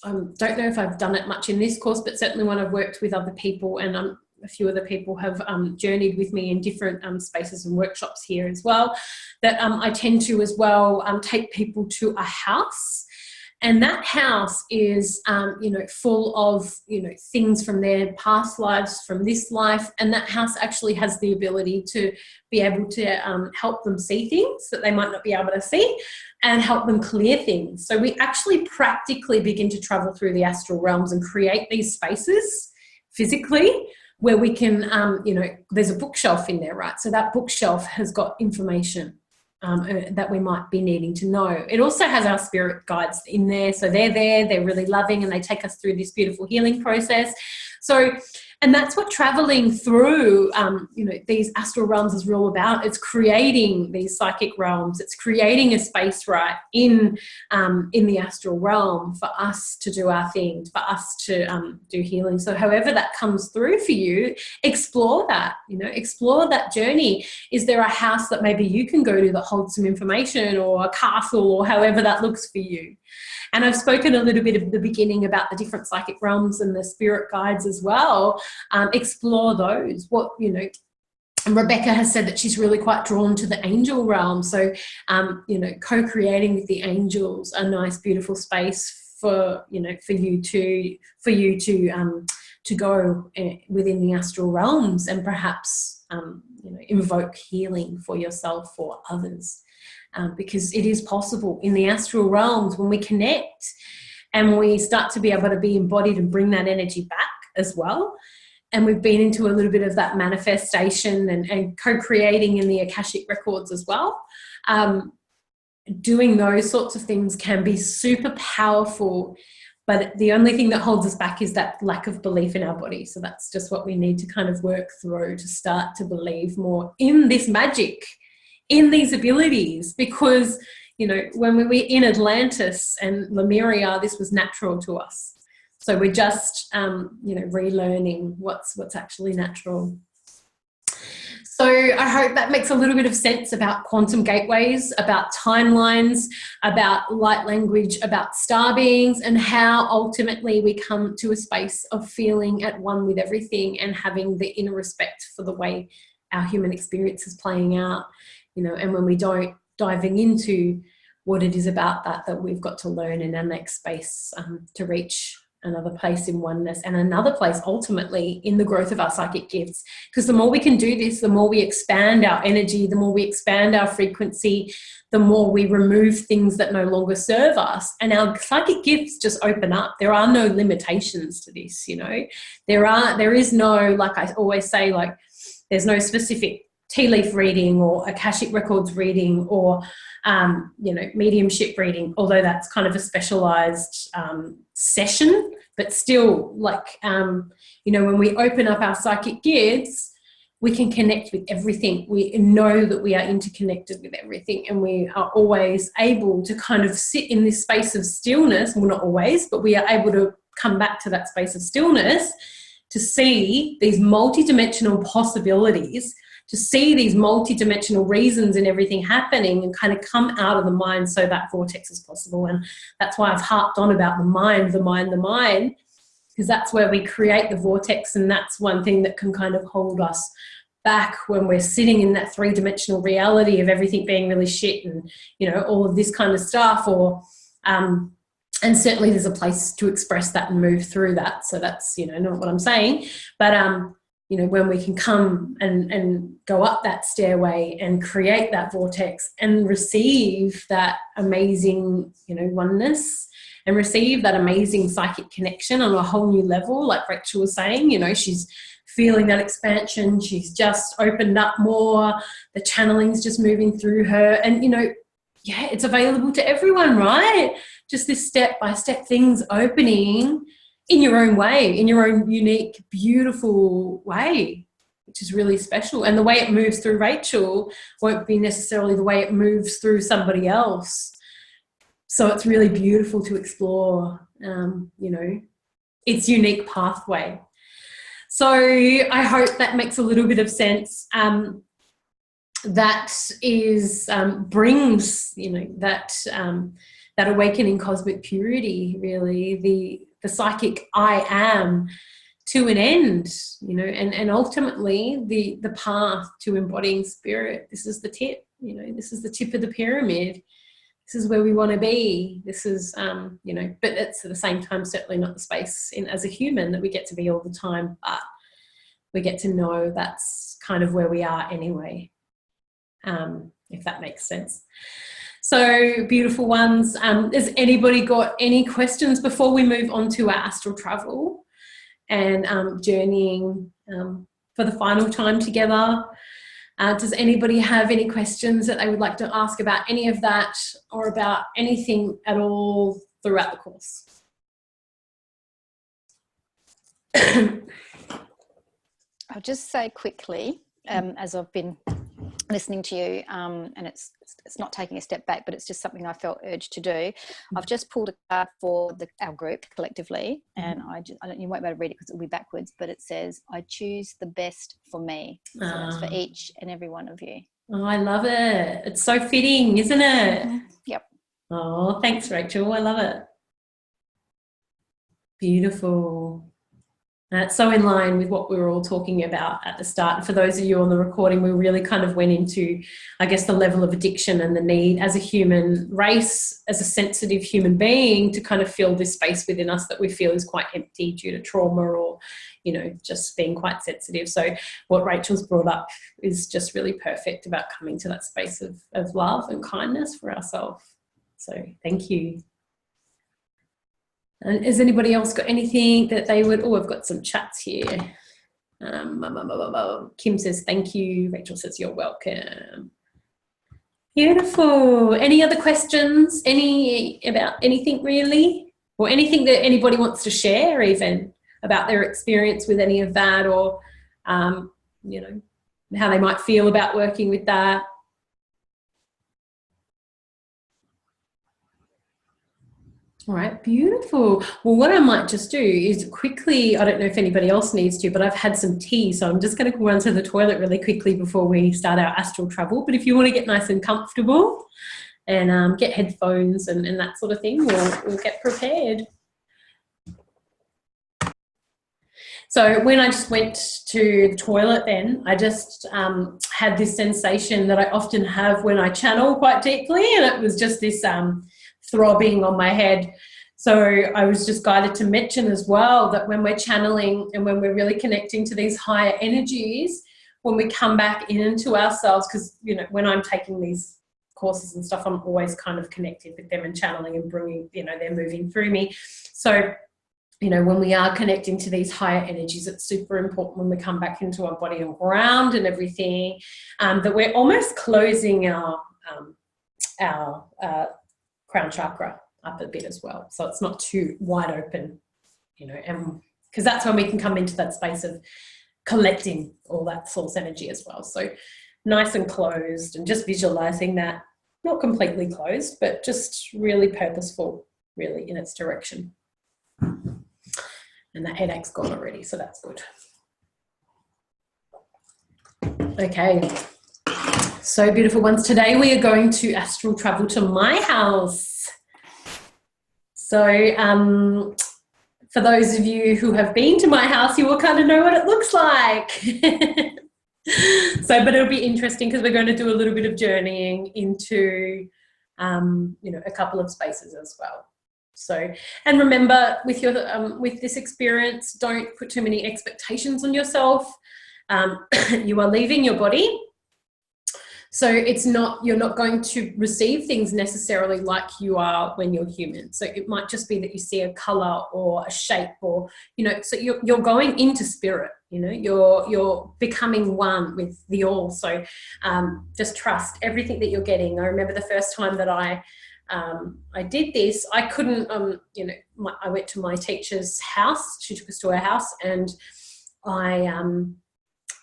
don't know if I've done it much in this course, but certainly when I've worked with other people, and a few other people have journeyed with me in different spaces and workshops here as well, that I tend to as well take people to a house. And that house is, full of, things from their past lives, from this life. And that house actually has the ability to be able to help them see things that they might not be able to see, and help them clear things. So we actually practically begin to travel through the astral realms and create these spaces physically where we can, there's a bookshelf in there, right? So that bookshelf has got information that we might be needing to know. It also has our spirit guides in there. So they're there, they're really loving, and they take us through this beautiful healing process. So And that's what traveling through, these astral realms is all about. It's creating these psychic realms. It's creating a space, right, in the astral realm for us to do our thing, for us to do healing. So however that comes through for you, explore that, explore that journey. Is there a house that maybe you can go to that holds some information, or a castle, or however that looks for you? And I've spoken a little bit at the beginning about the different psychic realms and the spirit guides as well. Explore those. Rebecca has said that she's really quite drawn to the angel realm. So, co-creating with the angels, a nice, beautiful space for you to go within the astral realms, and perhaps invoke healing for yourself or others. Because it is possible in the astral realms when we connect and we start to be able to be embodied and bring that energy back as well. And we've been into a little bit of that manifestation and co-creating in the Akashic records as well. Doing those sorts of things can be super powerful, but the only thing that holds us back is that lack of belief in our body. So that's just what we need to kind of work through, to start to believe more in this magic, in these abilities, because when we were in Atlantis and Lemuria, this was natural to us. So we're just relearning what's actually natural. So I hope that makes a little bit of sense about quantum gateways, about timelines, about light language, about star beings, and how ultimately we come to a space of feeling at one with everything and having the inner respect for the way our human experience is playing out. And when we don't, diving into what it is about that we've got to learn in our next space to reach another place in oneness, and another place ultimately in the growth of our psychic gifts. Because the more we can do this, the more we expand our energy, the more we expand our frequency, the more we remove things that no longer serve us, and our psychic gifts just open up. There are no limitations to this, there is no, like I always say, like there's no specific tea leaf reading or Akashic records reading or mediumship reading, although that's kind of a specialized session. But still, when we open up our psychic gifts, we can connect with everything. We know that we are interconnected with everything, and we are always able to kind of sit in this space of stillness. Well, not always, but we are able to come back to that space of stillness to see these multidimensional possibilities, to see these multidimensional reasons and everything happening, and kind of come out of the mind so that vortex is possible. And that's why I've harped on about the mind, because that's where we create the vortex, and that's one thing that can kind of hold us back when we're sitting in that three-dimensional reality of everything being really shit and, all of this kind of stuff, or and certainly there's a place to express that and move through that. So that's, not what I'm saying, but when we can come and go up that stairway and create that vortex and receive that amazing, oneness, and receive that amazing psychic connection on a whole new level, like Rachel was saying, she's feeling that expansion. She's just opened up more. The channeling's just moving through her. And, it's available to everyone, right? Just this step-by-step things opening in your own way, in your own unique, beautiful way, which is really special. And the way it moves through Rachel won't be necessarily the way it moves through somebody else. So it's really beautiful to explore, its unique pathway. So I hope that makes a little bit of sense. That is brings, that awakening cosmic purity, really, the psychic I am, to an end, and ultimately the path to embodying spirit. This is the tip, this is the tip of the pyramid. This is where we want to be. This is, but it's at the same time certainly not the space as a human that we get to be all the time, but we get to know that's kind of where we are anyway, if that makes sense. So beautiful ones. Has anybody got any questions before we move on to our astral travel and journeying for the final time together? Does anybody have any questions that they would like to ask about any of that, or about anything at all throughout the course? I'll just say quickly, as I've been listening to you, and it's not taking a step back, but it's just something I felt urged to do. I've just pulled a card for our group collectively, and you won't be able to read it because it'll be backwards, but it says, I choose the best for me. So that's for each and every one of you. Oh, I love it. It's so fitting, isn't it? Yep. Oh, thanks, Rachel. I love it. Beautiful. It's so in line with what we were all talking about at the start. For those of you on the recording, we really kind of went into, I guess, the level of addiction and the need as a human race, as a sensitive human being, to kind of fill this space within us that we feel is quite empty due to trauma or, you know, just being quite sensitive. So what Rachel's brought up is just really perfect about coming to that space of love and kindness for ourselves. So thank you. And has anybody else got anything that they would... Oh, I've got some chats here. Kim says, thank you. Rachel says, you're welcome. Beautiful. Any other questions? About anything really? Or anything that anybody wants to share even about their experience with any of that, or, you know, how they might feel about working with that? All right, beautiful. Well, what I might just do is quickly, I don't know if anybody else needs to, but I've had some tea, so I'm just going to run to the toilet really quickly before we start our astral travel. But if you want to get nice and comfortable and get headphones and that sort of thing, we'll get prepared. So when I just went to the toilet then, I just had this sensation that I often have when I channel quite deeply, and it was just this throbbing on my head. So I was just guided to mention as well that when we're channeling and when we're really connecting to these higher energies, when we come back into ourselves, because, you know, when I'm taking these courses and stuff, I'm always kind of connected with them and channeling and bringing, you know, they're moving through me. So, you know, when we are connecting to these higher energies, it's super important when we come back into our body and ground and everything, that we're almost closing our crown chakra up a bit as well, so it's not too wide open, you know, and because that's when we can come into that space of collecting all that source energy as well. So nice and closed, and just visualizing that, not completely closed, but just really purposeful, really in its direction. And that headache's gone already, so that's good. Okay. So beautiful ones. Today we are going to astral travel to my house. So for those of you who have been to my house, you will kind of know what it looks like. So, but it'll be interesting because we're going to do a little bit of journeying into, you know, a couple of spaces as well. So, and remember with your with this experience, don't put too many expectations on yourself. You are leaving your body. So it's not, you're not going to receive things necessarily like you are when you're human. So it might just be that you see a color or a shape, or, you know, so you're going into spirit, you know, you're becoming one with the all. So just trust everything that you're getting. I remember the first time that I did this, I couldn't, you know, I went to my teacher's house. She took us to her house, and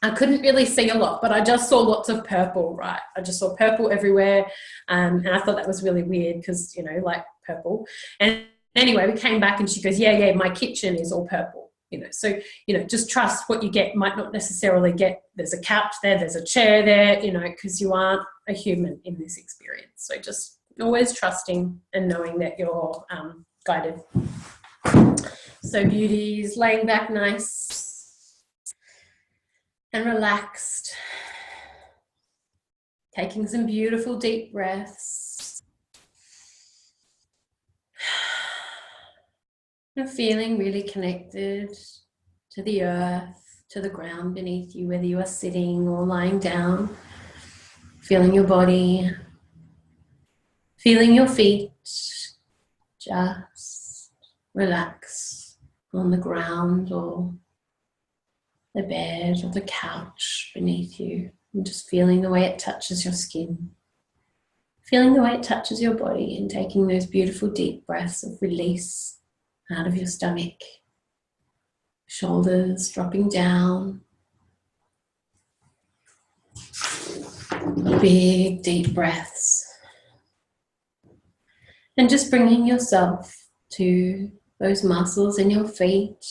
I couldn't really see a lot, but I just saw lots of purple, right? I just saw purple everywhere. And I thought that was really weird because, you know, like purple. And anyway, we came back and she goes, yeah, my kitchen is all purple, you know. So, you know, just trust what you get. Might not necessarily get, there's a couch there, there's a chair there, you know, because you aren't a human in this experience. So just always trusting and knowing that you're guided. So beauties, laying back nice and relaxed, taking some beautiful deep breaths. You're feeling really connected to the earth, to the ground beneath you, whether you are sitting or lying down. Feeling your body, feeling your feet, just relax on the ground or the bed or the couch beneath you, and just feeling the way it touches your skin, feeling the way it touches your body, and taking those beautiful deep breaths of release out of your stomach, shoulders dropping down, Big, deep breaths. And just bringing yourself to those muscles in your feet,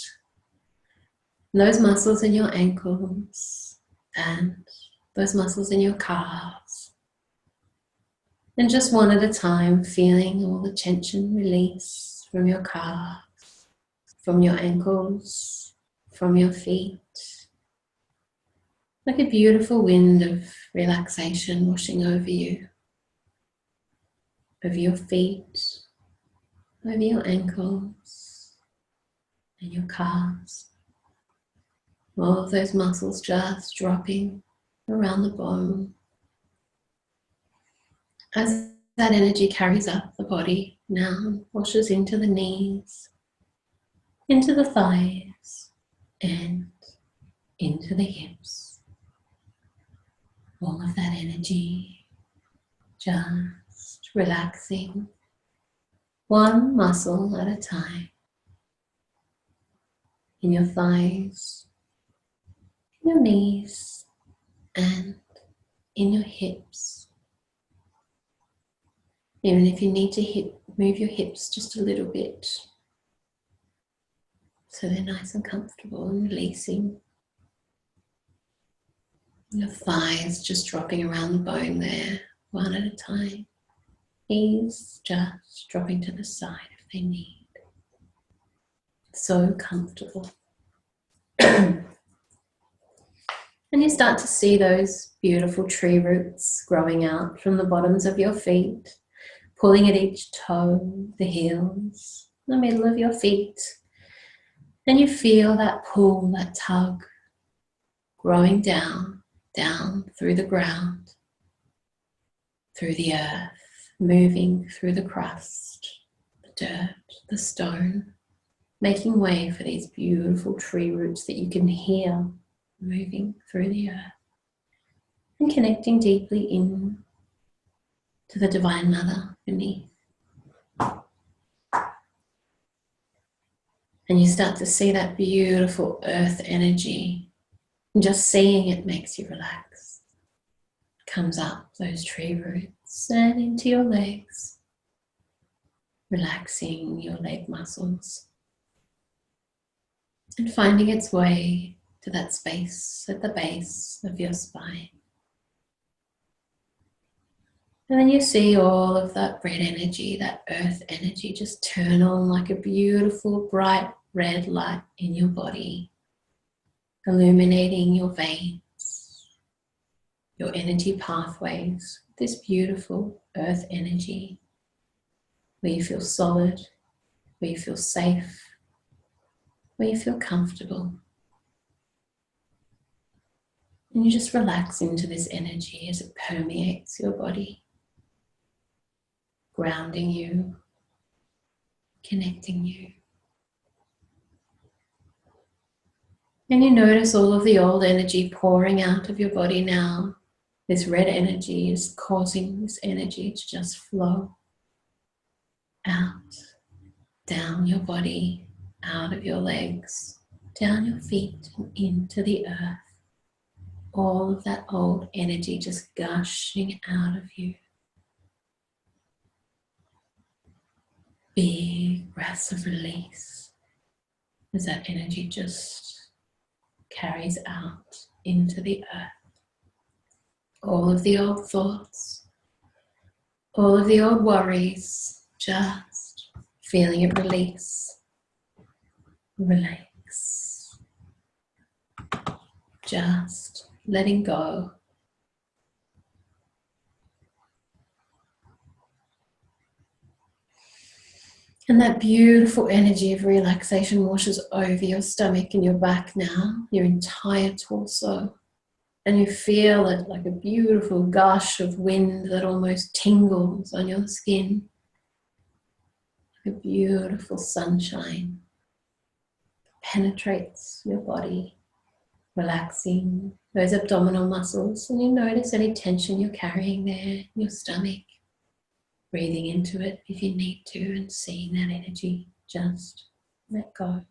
those muscles in your ankles, and those muscles in your calves. And just one at a time, feeling all the tension release from your calves, from your ankles, from your feet. Like a beautiful wind of relaxation washing over you, over your feet, over your ankles and your calves. All of those muscles just dropping around the bone. As that energy carries up the body now, washes into the knees, into the thighs, and into the hips. All of that energy just relaxing one muscle at a time. In your thighs, in your knees, and in your hips. Even if you need to move your hips just a little bit so they're nice and comfortable and releasing. Your thighs just dropping around the bone there, one at a time. Knees just dropping to the side if they need. So comfortable. And you start to see those beautiful tree roots growing out from the bottoms of your feet, pulling at each toe, the heels, the middle of your feet. And you feel that pull, that tug, growing down, down through the ground, through the earth, moving through the crust, the dirt, the stone, making way for these beautiful tree roots that you can hear moving through the earth and connecting deeply in to the Divine Mother beneath. And you start to see that beautiful earth energy. And just seeing it makes you relax. Comes up those tree roots and into your legs, relaxing your leg muscles and finding its way to that space at the base of your spine. And then you see all of that red energy, that earth energy just turn on like a beautiful bright red light in your body, illuminating your veins, your energy pathways, this beautiful earth energy where you feel solid, where you feel safe, where you feel comfortable. And you just relax into this energy as it permeates your body, grounding you, connecting you. And you notice all of the old energy pouring out of your body now. This red energy is causing this energy to just flow out, down your body, out of your legs, down your feet and into the earth. All of that old energy just gushing out of you. Big breaths of release as that energy just carries out into the earth. All of the old thoughts, all of the old worries, just feeling it release, relax, just letting go. And that beautiful energy of relaxation washes over your stomach and your back now, your entire torso. And you feel it like a beautiful gush of wind that almost tingles on your skin. Like a beautiful sunshine penetrates your body, relaxing those abdominal muscles. And you notice any tension you're carrying there in your stomach. Breathing into it if you need to and seeing that energy just let go.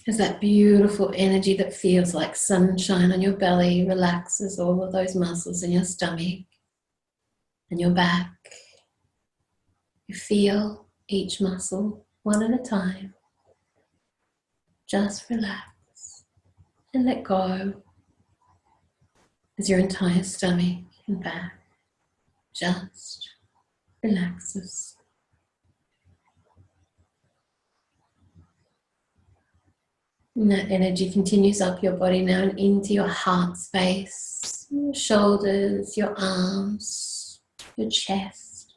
As that beautiful energy that feels like sunshine on your belly relaxes all of those muscles in your stomach and your back. You feel each muscle one at a time. Just relax and let go as your entire stomach and back just relaxes. And that energy continues up your body now and into your heart space, your shoulders, your arms, your chest.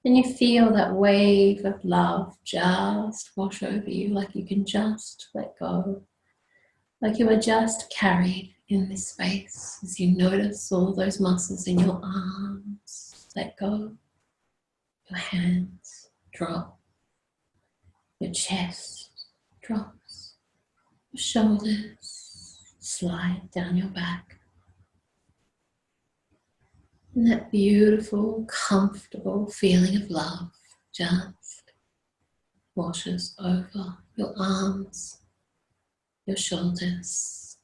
And you feel that wave of love just wash over you, like you can just let go, like you are just carried in this space as you notice all those muscles in your arms let go, your hands drop, your chest drops, your shoulders slide down your back. And that beautiful, comfortable feeling of love just washes over your arms, your shoulders,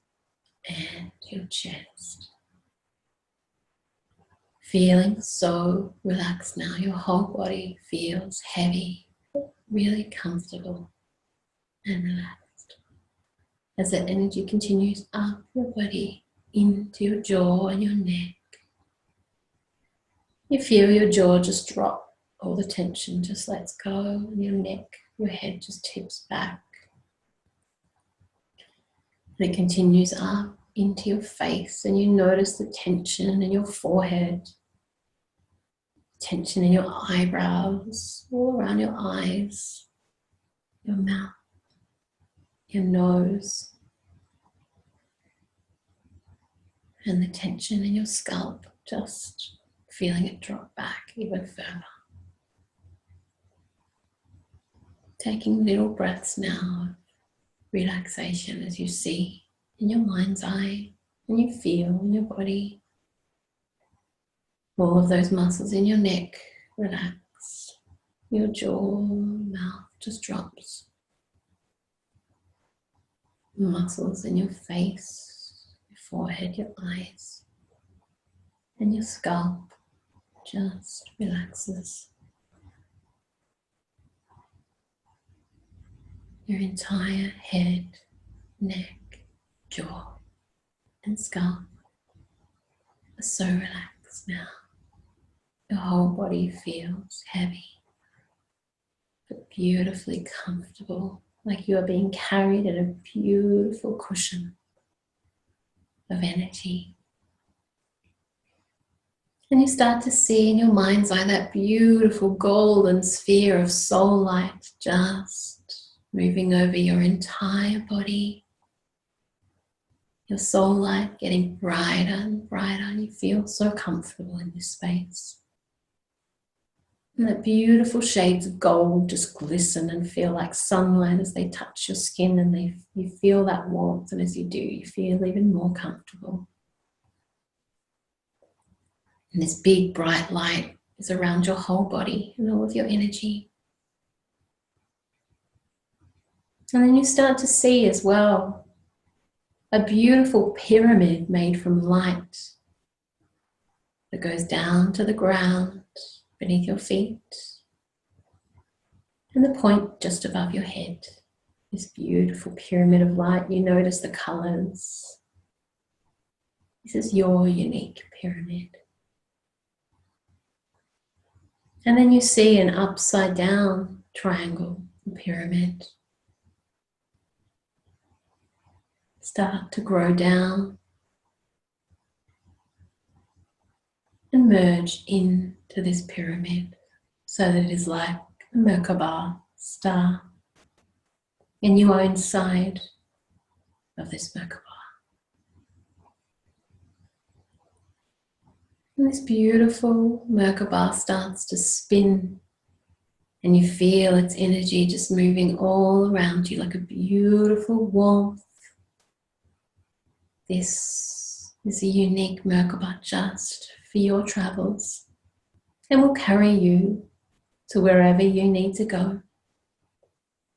and your chest. Feeling so relaxed now, your whole body feels heavy, really comfortable and relaxed. As that energy continues up your body into your jaw and your neck, you feel your jaw just drop, all the tension just lets go, and your neck, your head just tips back. And it continues up into your face, and you notice the tension in your forehead, tension in your eyebrows, all around your eyes, your mouth, your nose, and the tension in your scalp, just feeling it drop back even further. Taking little breaths now of relaxation as you see in your mind's eye and you feel in your body all of those muscles in your neck relax, your jaw, mouth just drops, muscles in your face, your forehead, your eyes, and your scalp just relaxes. Your entire head, neck, jaw, and scalp are so relaxed now. Your whole body feels heavy, but beautifully comfortable, like you are being carried in a beautiful cushion of energy. And you start to see in your mind's eye that beautiful golden sphere of soul light just moving over your entire body. Your soul light getting brighter and brighter, and you feel so comfortable in this space. And that beautiful shades of gold just glisten and feel like sunlight as they touch your skin, and you feel that warmth, and as you do, you feel even more comfortable. And this big bright light is around your whole body and all of your energy. And then you start to see as well a beautiful pyramid made from light that goes down to the ground beneath your feet, and the point just above your head. This beautiful pyramid of light, you notice the colors. This is your unique pyramid. And then you see an upside down triangle pyramid start to grow down and merge into this pyramid so that it is like a Merkaba star, and you are inside of this Merkaba. And this beautiful Merkaba starts to spin, and you feel its energy just moving all around you like a beautiful warmth. This is a unique Merkaba just for your travels, and will carry you to wherever you need to go.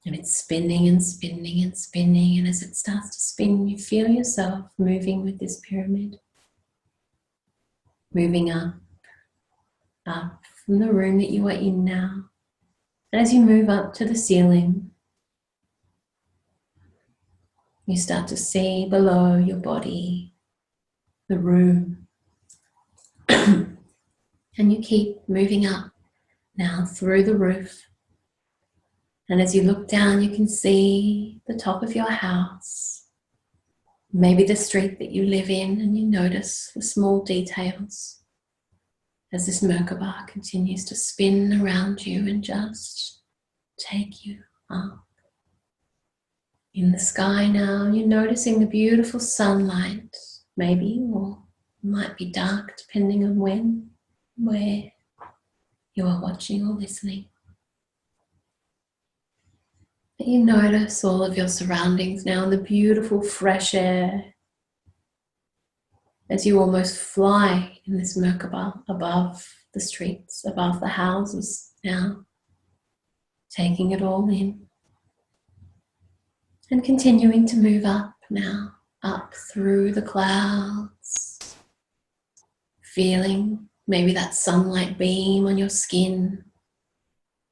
And it's spinning and spinning and spinning. And as it starts to spin, you feel yourself moving with this pyramid. Moving up from the room that you are in now. And as you move up to the ceiling, you start to see below your body, the room. And you keep moving up now through the roof. And as you look down, you can see the top of your house, maybe the street that you live in, and you notice the small details as this Merkaba continues to spin around you and just take you up. In the sky now, you're noticing the beautiful sunlight, maybe, or it might be dark depending on when, where you are watching or listening. But you notice all of your surroundings now and the beautiful fresh air as you almost fly in this Merkaba above the streets, above the houses now, taking it all in and continuing to move up now, up through the clouds, feeling maybe that sunlight beam on your skin,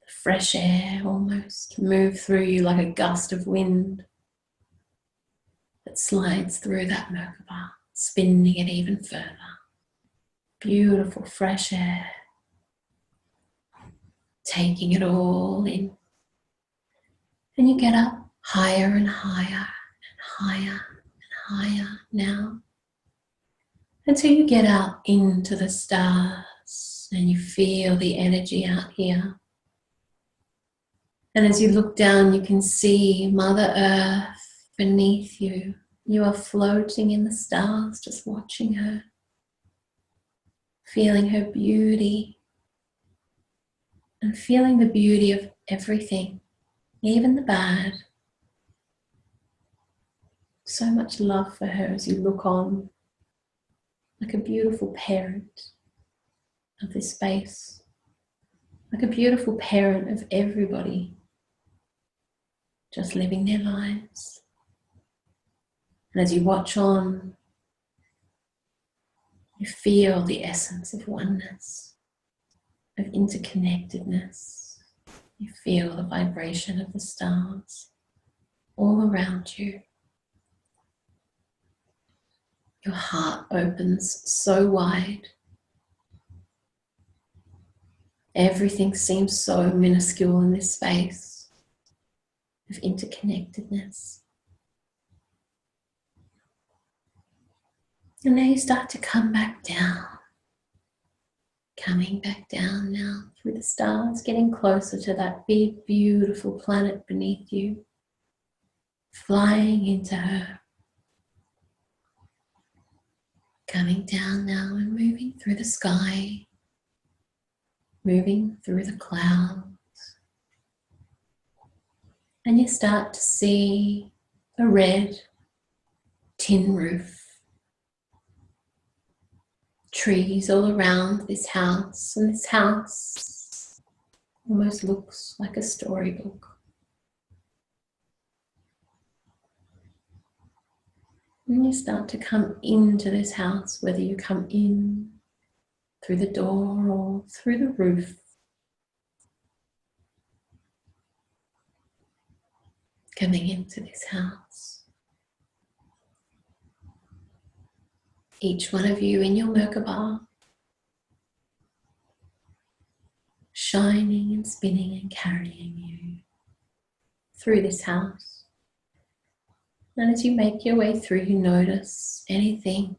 the fresh air almost move through you like a gust of wind that slides through that Merkaba, spinning it even further. Beautiful fresh air, taking it all in. And you get up higher and higher and higher and higher now, until you get out into the stars and you feel the energy out here. And as you look down, you can see Mother Earth beneath you. You are floating in the stars, just watching her, feeling her beauty and feeling the beauty of everything, even the bad. So much love for her as you look on, like a beautiful parent of this space, like a beautiful parent of everybody, just living their lives. And as you watch on, you feel the essence of oneness, of interconnectedness. You feel the vibration of the stars all around you. Your heart opens so wide. Everything seems so minuscule in this space of interconnectedness. And now you start to come back down. Coming back down now through the stars, getting closer to that big, beautiful planet beneath you. Flying into her. Coming down now and moving through the sky. Moving through the clouds. And you start to see a red tin roof. Trees all around this house, and this house almost looks like a storybook. And you start to come into this house, whether you come in through the door or through the roof. Coming into this house. Each one of you in your Merkaba, shining and spinning and carrying you through this house. And as you make your way through, you notice anything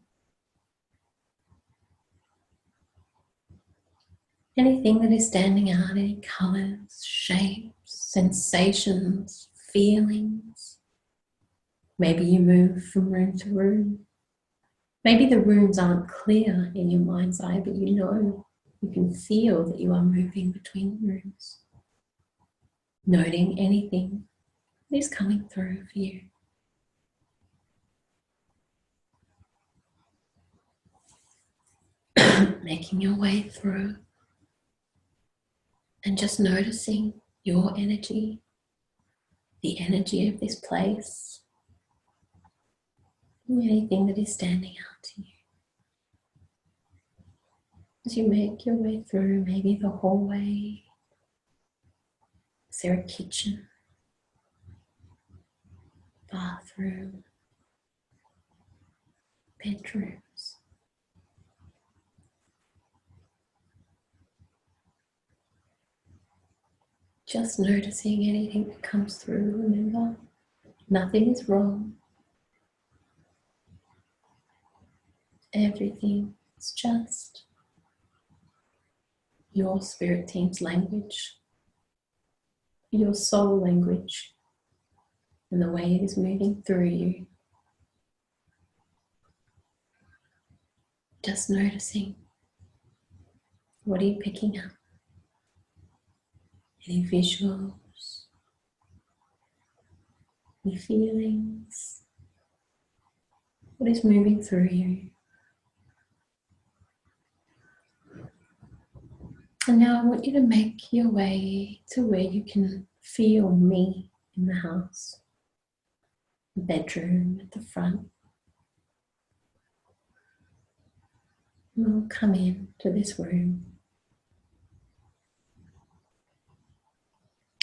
that is standing out, any colors, shapes, sensations, feelings. Maybe you move from room to room. Maybe the rooms aren't clear in your mind's eye, but you know, you can feel that you are moving between rooms. Noting anything that is coming through for you. Making your way through and just noticing your energy, the energy of this place, anything that is standing out to you. As you make your way through maybe the hallway, is there a kitchen, bathroom, bedrooms? Just noticing anything that comes through. Remember, nothing is wrong. Everything is just your spirit team's language, your soul language, and the way it is moving through you. Just noticing. What are you picking up? Any visuals? Any feelings? What is moving through you? And now I want you to make your way to where you can feel me in the house. The bedroom at the front. And we'll come in to this room.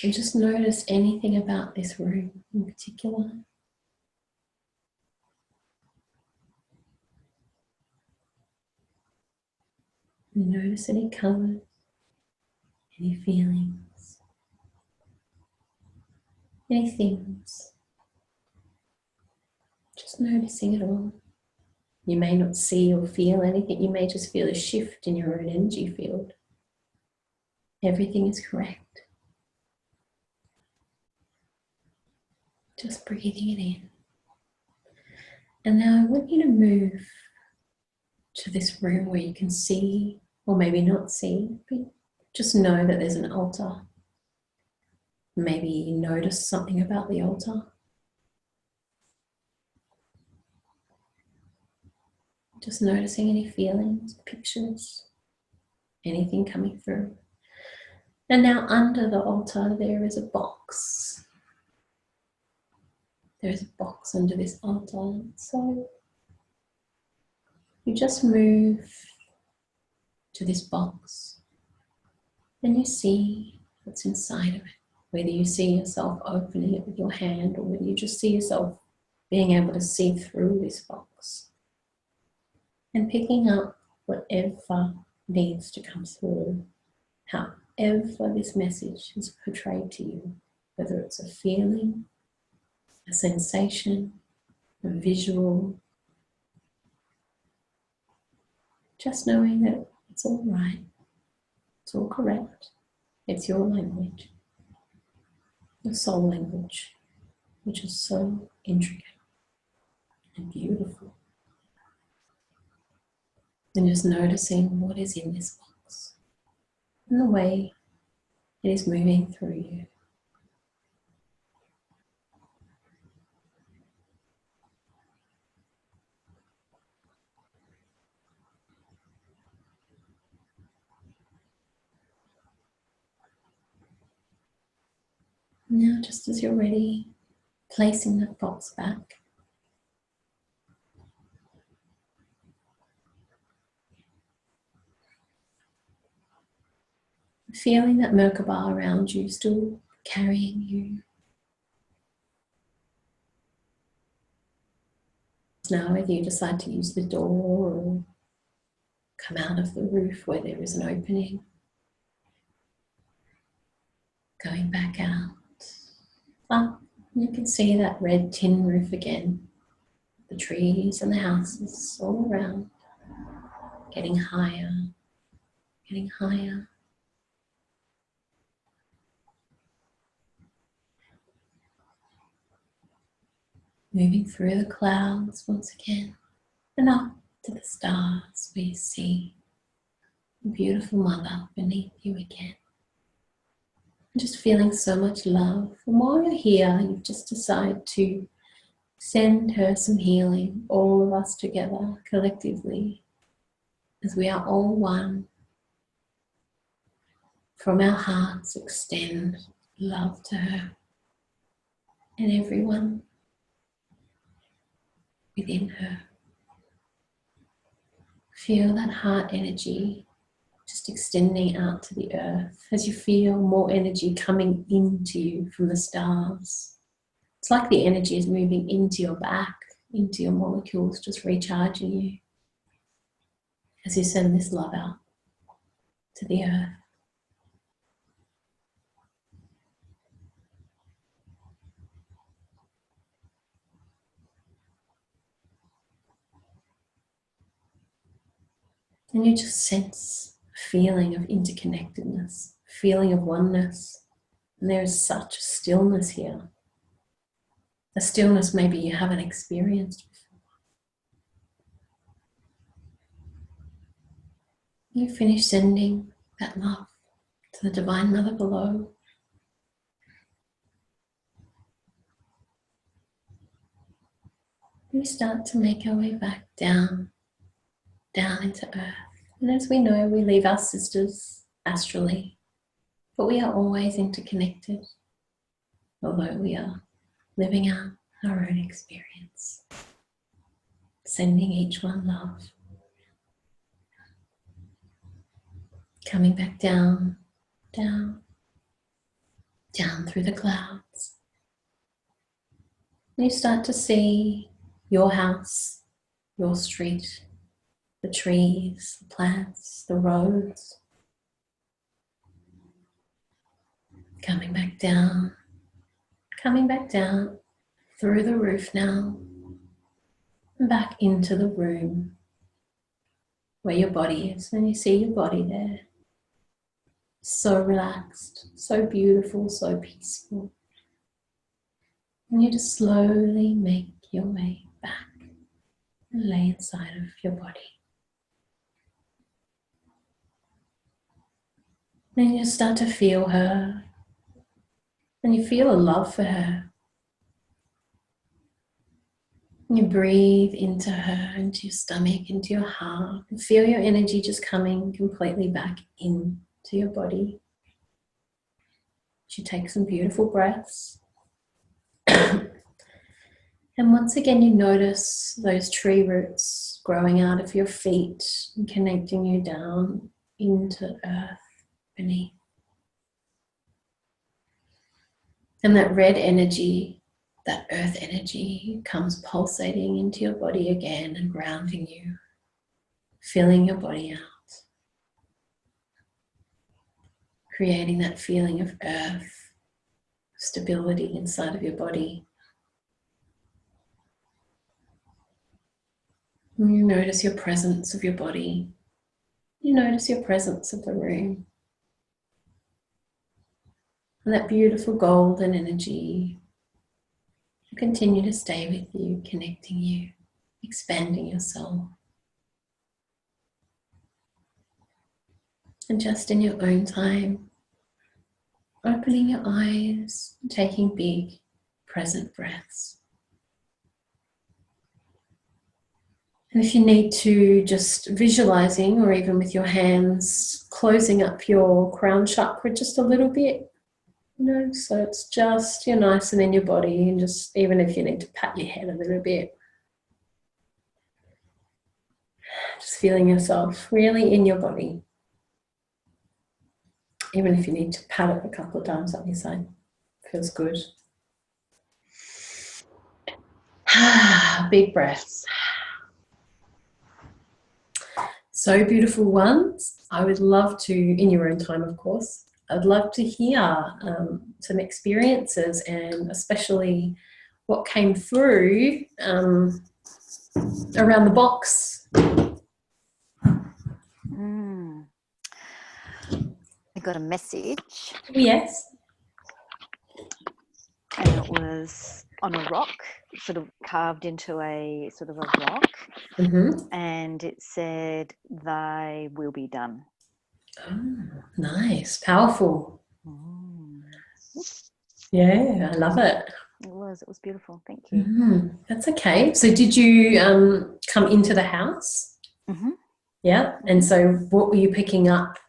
And just notice anything about this room in particular. And notice any colours, any feelings, any things. Just noticing it all. You may not see or feel anything. You may just feel a shift in your own energy field. Everything is correct. Just breathing it in. And now I want you to move to this room where you can see, or maybe not see, but just know that there's an altar. Maybe you notice something about the altar. Just noticing any feelings, pictures, anything coming through. And now under the altar there is a box. There's a box under this altar. So you just move to this box and you see what's inside of it. Whether you see yourself opening it with your hand or whether you just see yourself being able to see through this box. And picking up whatever needs to come through, however this message is portrayed to you, whether it's a feeling, a sensation, a visual, just knowing that it's all right, it's all correct, it's your language, your soul language, which is so intricate and beautiful. And just noticing what is in this box and the way it is moving through you. Now, just as you're ready, placing that box back. Feeling that Merkaba around you still carrying you. Now, whether you decide to use the door or come out of the roof where there is an opening, going back out. Up, you can see that red tin roof again. The trees and the houses all around, getting higher, getting higher. Moving through the clouds once again and up to the stars where you see the beautiful mother beneath you again. And just feeling so much love. And while you're here, you've just decided to send her some healing, all of us together collectively, as we are all one. From our hearts, extend love to her. and everyone within her. Feel that heart energy just extending out to the earth as you feel more energy coming into you from the stars. It's like the energy is moving into your back, into your molecules, just recharging you as you send this love out to the earth. And you just sense a feeling of interconnectedness, a feeling of oneness. And there is such a stillness here. A stillness maybe you haven't experienced before. You finish sending that love to the Divine Mother below. We start to make our way back down into earth. And as we know, we leave our sisters astrally, but we are always interconnected, although we are living out our own experience, sending each one love, coming back down through the clouds. And you start to see your house, your street, the trees, the plants, the roads. Coming back down through the roof now, and back into the room where your body is. And you see your body there, so relaxed, so beautiful, so peaceful. And you just slowly make your way back and lay inside of your body. Then you start to feel her, and you feel a love for her. You breathe into her, into your stomach, into your heart, and feel your energy just coming completely back into your body. You take some beautiful breaths. And once again, you notice those tree roots growing out of your feet and connecting you down into earth beneath. And that red energy, that earth energy, comes pulsating into your body again and grounding you, filling your body out, creating that feeling of earth, stability inside of your body. And you notice your presence of your body. You notice your presence of the room. And that beautiful golden energy will continue to stay with you, connecting you, expanding your soul. And just in your own time, opening your eyes and taking big present breaths. And if you need to, just visualizing, or even with your hands, closing up your crown chakra just a little bit. So it's just, you're nice and in your body, and just even if you need to pat your head a little bit, just feeling yourself really in your body. Even if you need to pat it a couple of times up your side, feels good. Big breaths. So beautiful ones. I would love to, in your own time of course, I'd love to hear some experiences, and especially what came through around the box. I got a message. Yes. And it was on a rock, sort of carved into a sort of a rock. Mm-hmm. And it said, "Thy will be done." Oh, nice. Powerful. Yeah, I love it. It was beautiful. Thank you. That's okay. So did you come into the house? Mm-hmm. Yeah. And so what were you picking up?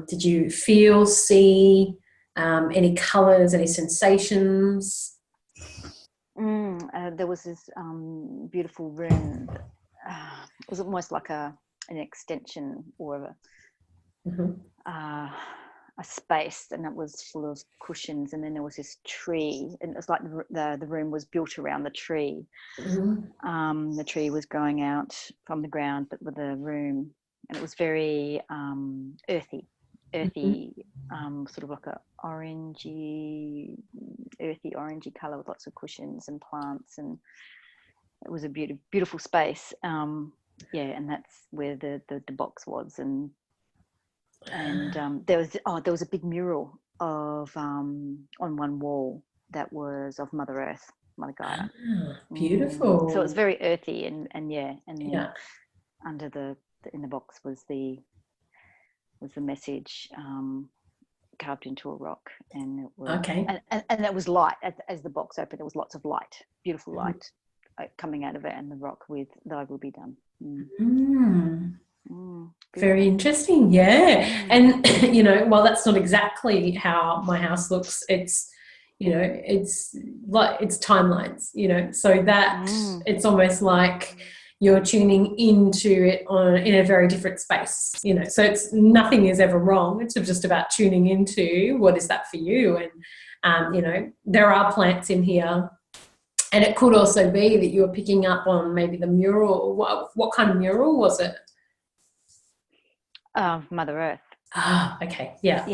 Did you feel, see any colours, any sensations? There was this beautiful room. It was almost like an extension or a space, and it was full of cushions, and then there was this tree, and it was like the room was built around the tree. The tree was growing out from the ground, but with the room, and it was very earthy, sort of like a orangey color with lots of cushions and plants, and it was a beautiful space. And that's where the box was, and there was a big mural of on one wall that was of Mother Earth, Mother Gaia. Beautiful. So it was very earthy, and then under in the box was the message carved into a rock, and it was and that was light. As the box opened, there was lots of light, beautiful light coming out of it, and the rock with "Thy will be done." Very interesting. And while that's not exactly how my house looks, it's it's like it's timelines, so that it's almost like you're tuning into it in a very different space, so it's nothing is ever wrong. It's just about tuning into what is that for you. And there are plants in here, and it could also be that you're picking up on maybe the mural. What kind of mural was it? Mother Earth. Okay. Yeah.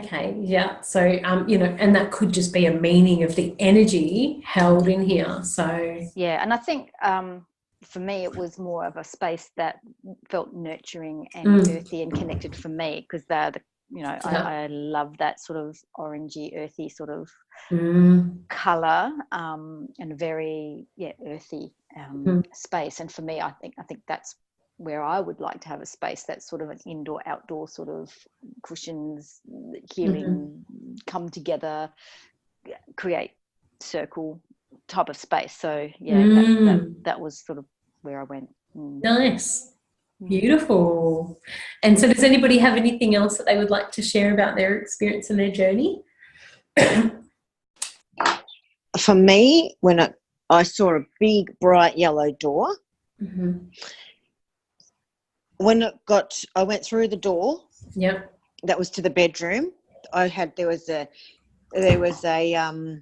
Okay. Yeah. So, and that could just be a meaning of the energy held in here. So. Yeah. And I think for me, it was more of a space that felt nurturing and earthy and connected for me, because I love that sort of orangey, earthy sort of color, and very earthy space. And for me, I think that's where I would like to have a space that's sort of an indoor outdoor sort of cushions, healing, come together, create circle type of space. So that was sort of where I went. Nice. Beautiful. And so does anybody have anything else that they would like to share about their experience and their journey? For me, when I saw a big bright yellow door, when I went through the door, that was to the bedroom. There was a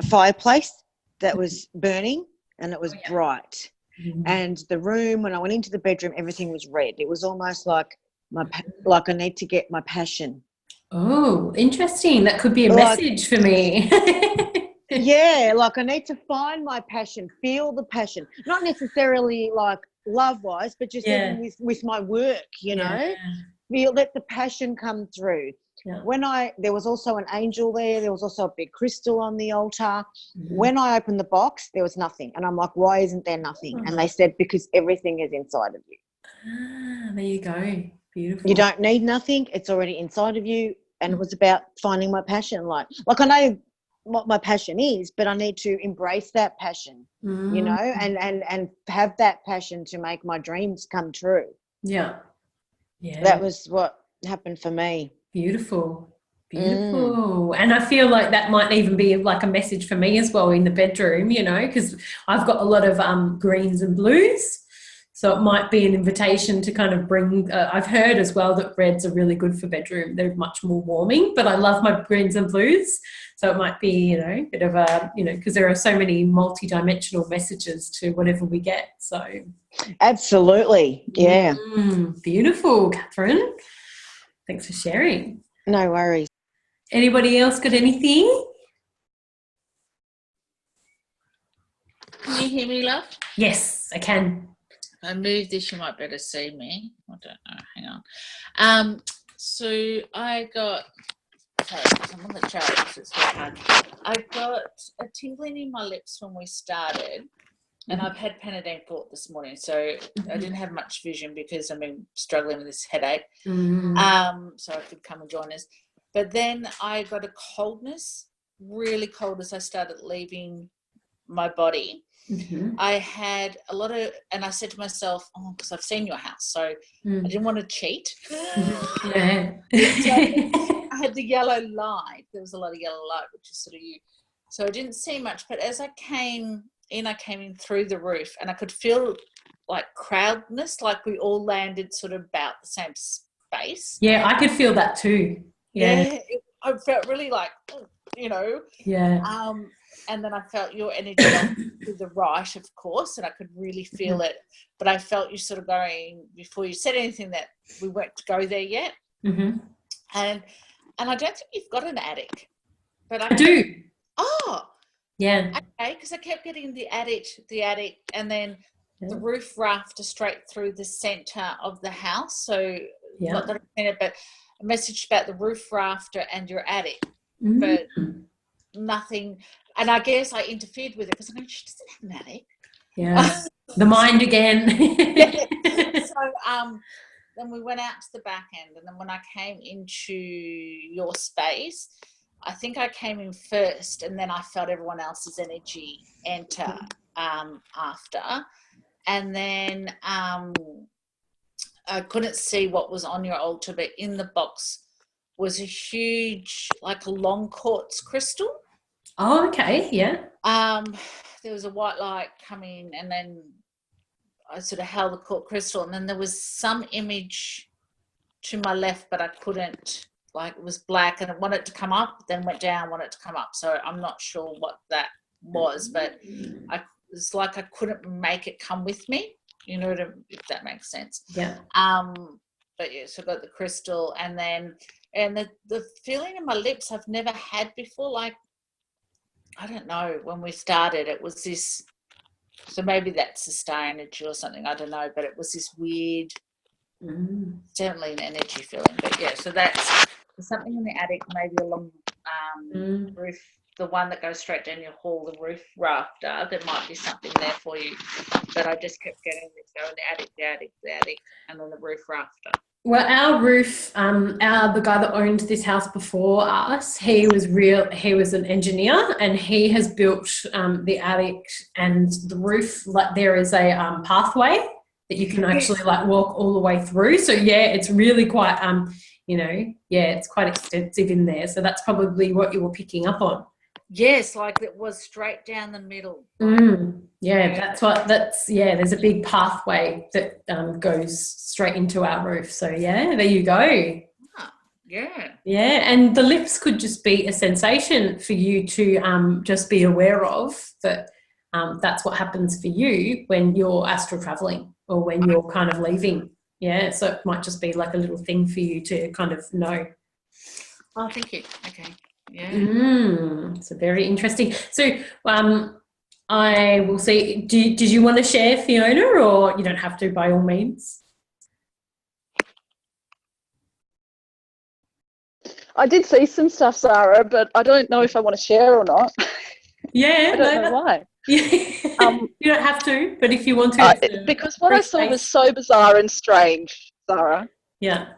fireplace that was burning, and it was bright. And the room, when I went into the bedroom, everything was red. It was almost like I need to get my passion. Oh, interesting. That could be a message for me. Yeah, like I need to find my passion, feel the passion, not necessarily like love-wise, but just even with my work, let the passion come through. There was also an angel there was also a big crystal on the altar. When I opened the box, there was nothing, and I'm like, why isn't there nothing? And they said, because everything is inside of you. There you go. Beautiful. You don't need nothing, it's already inside of you. And it was about finding my passion. Like I know what my passion is, but I need to embrace that passion, and have that passion to make my dreams come true. Yeah. That was what happened for me. Beautiful. And I feel like that might even be like a message for me as well in the bedroom, because I've got a lot of greens and blues. So it might be an invitation to kind of bring, I've heard as well that reds are really good for bedroom. They're much more warming, but I love my greens and blues. So it might be, a bit of a, because there are so many multi-dimensional messages to whatever we get. So. Absolutely. Yeah. Beautiful, Catherine. Thanks for sharing. No worries. Anybody else got anything? Can you hear me, love? Yes, I can. I moved this, you might better see me. I don't know, hang on. So I got, sorry, I'm on the charts, it's very hard. I got a tingling in my lips when we started, and I've had Panadine Forte this morning, so I didn't have much vision because I've been struggling with this headache. So I could come and join us. But then I got a coldness, really cold, as I started leaving my body. I had a lot of, and I said to myself, because I've seen your house, so I didn't want to cheat. So I had the yellow light. There was a lot of yellow light, which is sort of you So I didn't see much, but as I came in through the roof, and I could feel like crowdness, like we all landed sort of about the same space. Yeah, I could feel that too. Yeah. I felt really like, you know. Yeah. And then I felt your energy to the right, of course, and I could really feel it. But I felt you sort of going, before you said anything, that we weren't to go there yet. Mm-hmm. And I don't think you've got an attic. But I do. Oh. Yeah. Okay, because I kept getting the attic, and then the roof rafter straight through the centre of the house. So not that I meant it, but a message about the roof rafter and your attic, but nothing. And I guess I interfered with it because I mean, she doesn't have an attic. Yeah, the mind again. So then we went out to the back end, and then when I came into your space, I think I came in first, and then I felt everyone else's energy enter after. And then I couldn't see what was on your altar, but in the box was a huge, like a long quartz crystal. Oh, okay, yeah. There was a white light coming, and then I sort of held the quartz crystal, and then there was some image to my left, but I couldn't, like it was black, and it wanted to come up, then went down, wanted to come up. So I'm not sure what that was, but it's like I couldn't make it come with me, you know, if that makes sense. Yeah. But yeah, so I got the crystal, and then the feeling in my lips I've never had before. Like, I don't know, when we started, it was this, so maybe that's the star energy or something, I don't know, but it was this weird, certainly an energy feeling. But yeah, so that's something in the attic, maybe along roof, the one that goes straight down your hall, the roof rafter. There might be something there for you, but I just kept getting this going, the attic, and then the roof rafter. Well, our roof, the guy that owned this house before us, he was an engineer, and he has built the attic and the roof. Like, there is a pathway that you can actually like walk all the way through. So yeah, it's really quite it's quite extensive in there. So that's probably what you were picking up on. Yes, like it was straight down the middle. There's a big pathway that goes straight into our roof. So yeah, there you go. Yeah, and the lips could just be a sensation for you to just be aware of that. That's what happens for you when you're astral traveling or when you're kind of leaving. Yeah, so it might just be like a little thing for you to kind of know. Oh, thank you. Okay. Yeah. So very interesting. So I will see. Did you want to share, Fiona, or you don't have to, by all means? I did see some stuff, Zara, but I don't know if I want to share or not. Yeah. I don't know why. You don't have to, but if you want to. Because what I saw was so bizarre and strange, Zara. Yeah.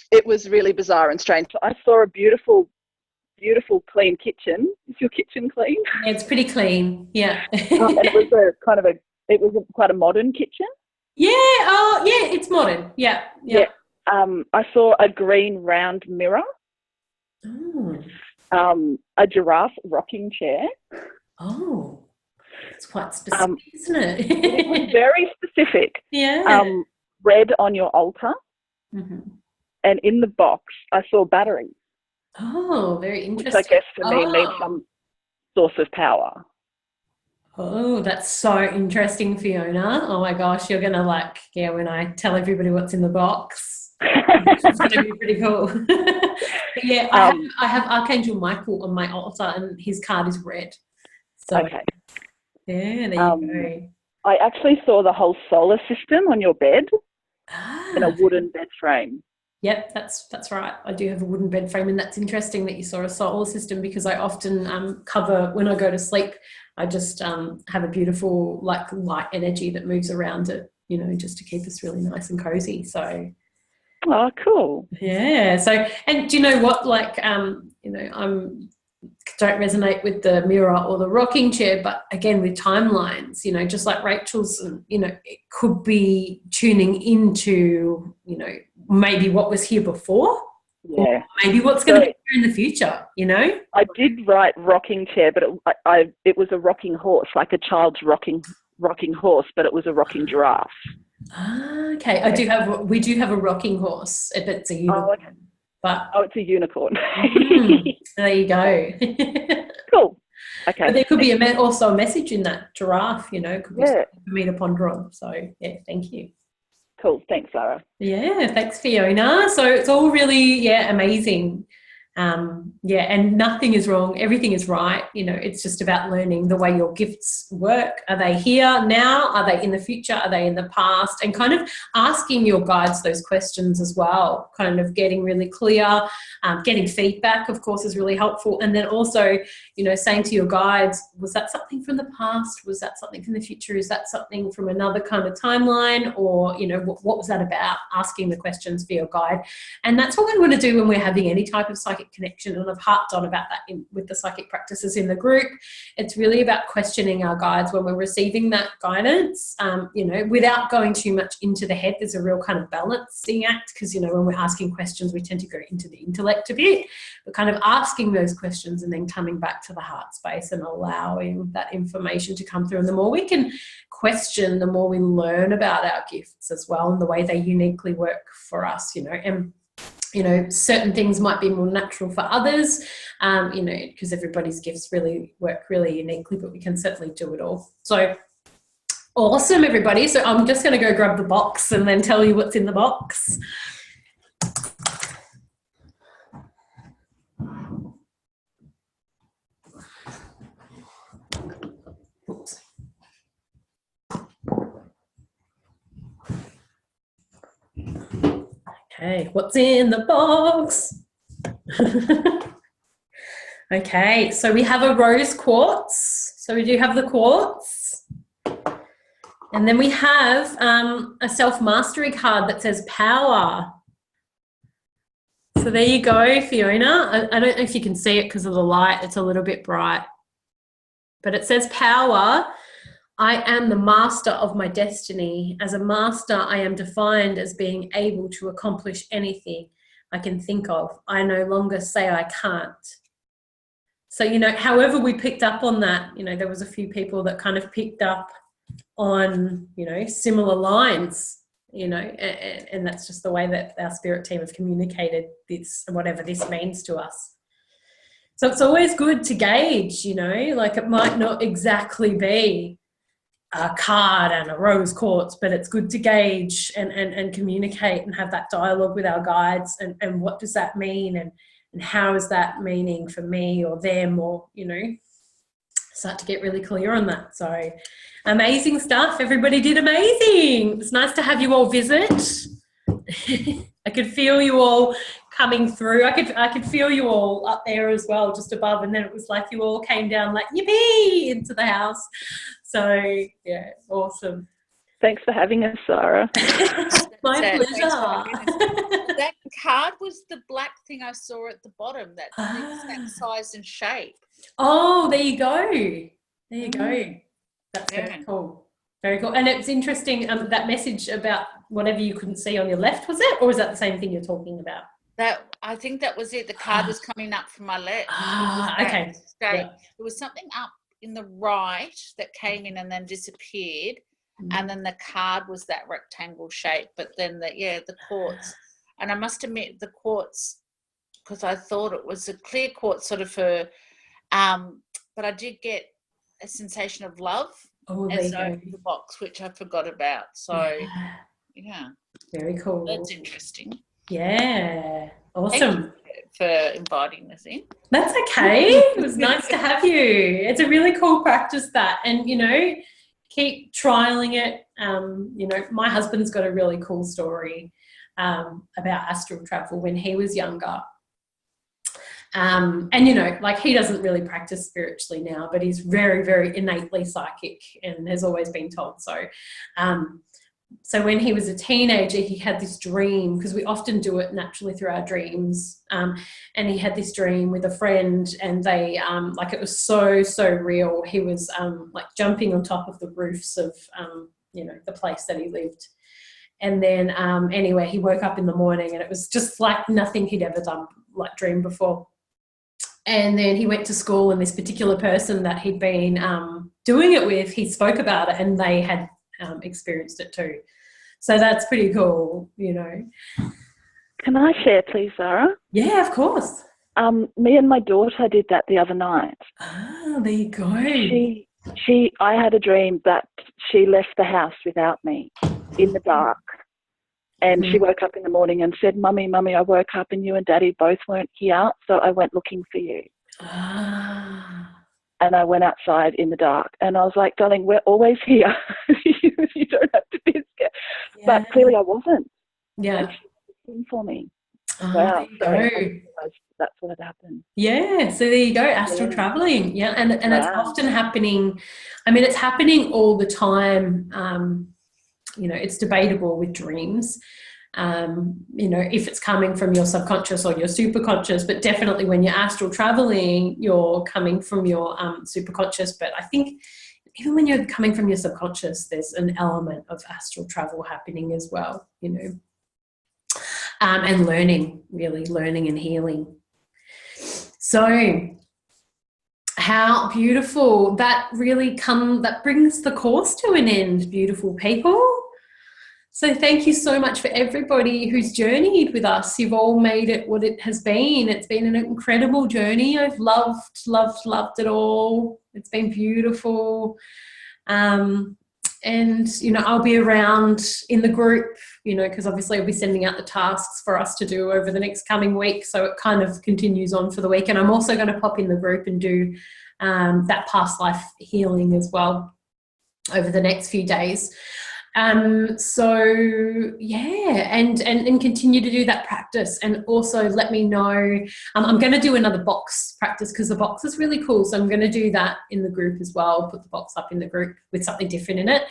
It was really bizarre and strange. I saw a beautiful, beautiful, clean kitchen. Is your kitchen clean? Yeah, it's pretty clean. Yeah. And it was quite a modern kitchen. Yeah. Oh, yeah. It's modern. Yeah. Yeah. I saw a green round mirror. A giraffe rocking chair. Oh, it's quite specific, isn't it? It was very specific. Yeah. Red on your altar. Mm-hmm. And in the box, I saw batteries. Oh, very interesting. Which I guess for me means some source of power. Oh, that's so interesting, Fiona. Oh my gosh, you're gonna when I tell everybody what's in the box, it's gonna be pretty cool. Yeah, I have Archangel Michael on my altar, and his card is red. So okay. Yeah, there you go. I actually saw the whole solar system on your bed in a wooden bed frame. Yep, that's right. I do have a wooden bed frame, and that's interesting that you saw a solar system, because I often cover, when I go to sleep, I just have a beautiful light energy that moves around it, just to keep us really nice and cozy. So, oh, cool. Yeah. So, and do you know what? Don't resonate with the mirror or the rocking chair, but again with timelines, just like Rachel's, it could be tuning into, maybe what was here before. Yeah. Or maybe what's going to be here in the future, you know? I did write rocking chair, but it was a rocking horse, like a child's rocking horse, but it was a rocking giraffe. Ah, okay. We do have a rocking horse, if it's a unicorn. Oh, okay. But it's a unicorn. there you go. Cool. Okay. But there could be also a message in that giraffe, you know, could be something for me to ponder on. So, yeah, thank you. Cool. Thanks, Sarah. Yeah, thanks, Fiona. So it's all really, amazing. And nothing is wrong. Everything is right. You know, it's just about learning the way your gifts work. Are they here now? Are they in the future? Are they in the past? And kind of asking your guides those questions as well, kind of getting really clear, getting feedback, of course, is really helpful. And then also, you know, saying to your guides, was that something from the past? Was that something from the future? Is that something from another kind of timeline? Or, you know, what was that about? Asking the questions for your guide. And that's what we want to do when we're having any type of psychic connection, and I've harped on about that with the psychic practices in the group. It's really about questioning our guides when we're receiving that guidance, you know, without going too much into the head. There's a real kind of balancing act, because, you know, when we're asking questions, we tend to go into the intellect a bit, but kind of asking those questions and then coming back to the heart space and allowing that information to come through. And the more we can question, the more we learn about our gifts as well and the way they uniquely work for us, you know. And you know, certain things might be more natural for others, you know, because everybody's gifts really work really uniquely, but we can certainly do it all. So awesome, everybody. So I'm just going to go grab the box and then tell you what's in the box. Oops. Okay, what's in the box? Okay, so we have a rose quartz. So we do have the quartz. And then we have a self-mastery card that says power. So there you go, Fiona. I don't know if you can see it because of the light. It's a little bit bright. But it says power. I am the master of my destiny. As a master, I am defined as being able to accomplish anything I can think of. I no longer say I can't. So, you know, however we picked up on that, you know, there was a few people that kind of picked up on, you know, similar lines, you know, and that's just the way that our spirit team have communicated this, whatever this means to us. So it's always good to gauge, you know, like it might not exactly be a card and a rose quartz, but it's good to gauge and communicate and have that dialogue with our guides and what does that mean and how is that meaning for me or them, or, you know, start to get really clear on that. So amazing stuff. Everybody did amazing. It's nice to have you all visit. I could feel you all coming through. I could feel you all up there as well, just above, and then it was like you all came down like yippee into the house. So yeah, awesome. Thanks for having us, Sarah. My pleasure. That card was the black thing I saw at the bottom. That that size and shape. Oh, there you go. There you go. That's very cool. Very cool. And it's interesting, that message about whatever you couldn't see on your left, was it? Or was that the same thing you're talking about? That, I think that was it. The card was coming up from my left. Okay. Yeah. There was something up in the right that came in and then disappeared. And then the card was that rectangle shape. But then the quartz. And I must admit the quartz, because I thought it was a clear quartz sort of for, but I did get a sensation of love. Oh, as I opened the box, which I forgot about. So, yeah. Very cool. That's interesting. Yeah. Awesome. Thank you for inviting us in. That's okay. It was nice to have you. It's a really cool practice, that. And, you know, keep trialing it. You know, my husband's got a really cool story about astral travel when he was younger. And, you know, like he doesn't really practice spiritually now, but he's very, very innately psychic and has always been told so. So when he was a teenager, he had this dream, because we often do it naturally through our dreams. And he had this dream with a friend, and they, like, it was so, so real. He was like jumping on top of the roofs of, you know, the place that he lived. And then anyway, he woke up in the morning and it was just like nothing he'd ever done, like dreamed before. And then he went to school, and this particular person that he'd been doing it with, he spoke about it, and they had experienced it too. So that's pretty cool, you know. Can I share, please, Zara? Yeah, of course. Me and my daughter did that the other night. Ah, there you go. I had a dream that she left the house without me in the dark. And she woke up in the morning and said, Mummy, I woke up and you and Daddy both weren't here, so I went looking for you. Ah. And I went outside in the dark. And I was like, darling, we're always here. You don't have to be scared. Yeah. But clearly I wasn't. Yeah. And she was looking for me. Oh, wow. there you go. That's what had happened. Yeah, so there you go, astral traveling. Yeah, and it's often happening. I mean, it's happening all the time. You know, it's debatable with dreams. You know, if it's coming from your subconscious or your superconscious, but definitely when you're astral traveling, you're coming from your superconscious. But I think even when you're coming from your subconscious, there's an element of astral travel happening as well, you know. And learning and healing. So how beautiful. That brings the course to an end, beautiful people. So thank you so much for everybody who's journeyed with us. You've all made it what it has been. It's been an incredible journey. I've loved it all. It's been beautiful. And, you know, I'll be around in the group, you know, because obviously I'll be sending out the tasks for us to do over the next coming week. So it kind of continues on for the week. And I'm also going to pop in the group and do that past life healing as well over the next few days. So yeah, and continue to do that practice, and also let me know. I'm going to do another box practice because the box is really cool. So I'm going to do that in the group as well. Put the box up in the group with something different in it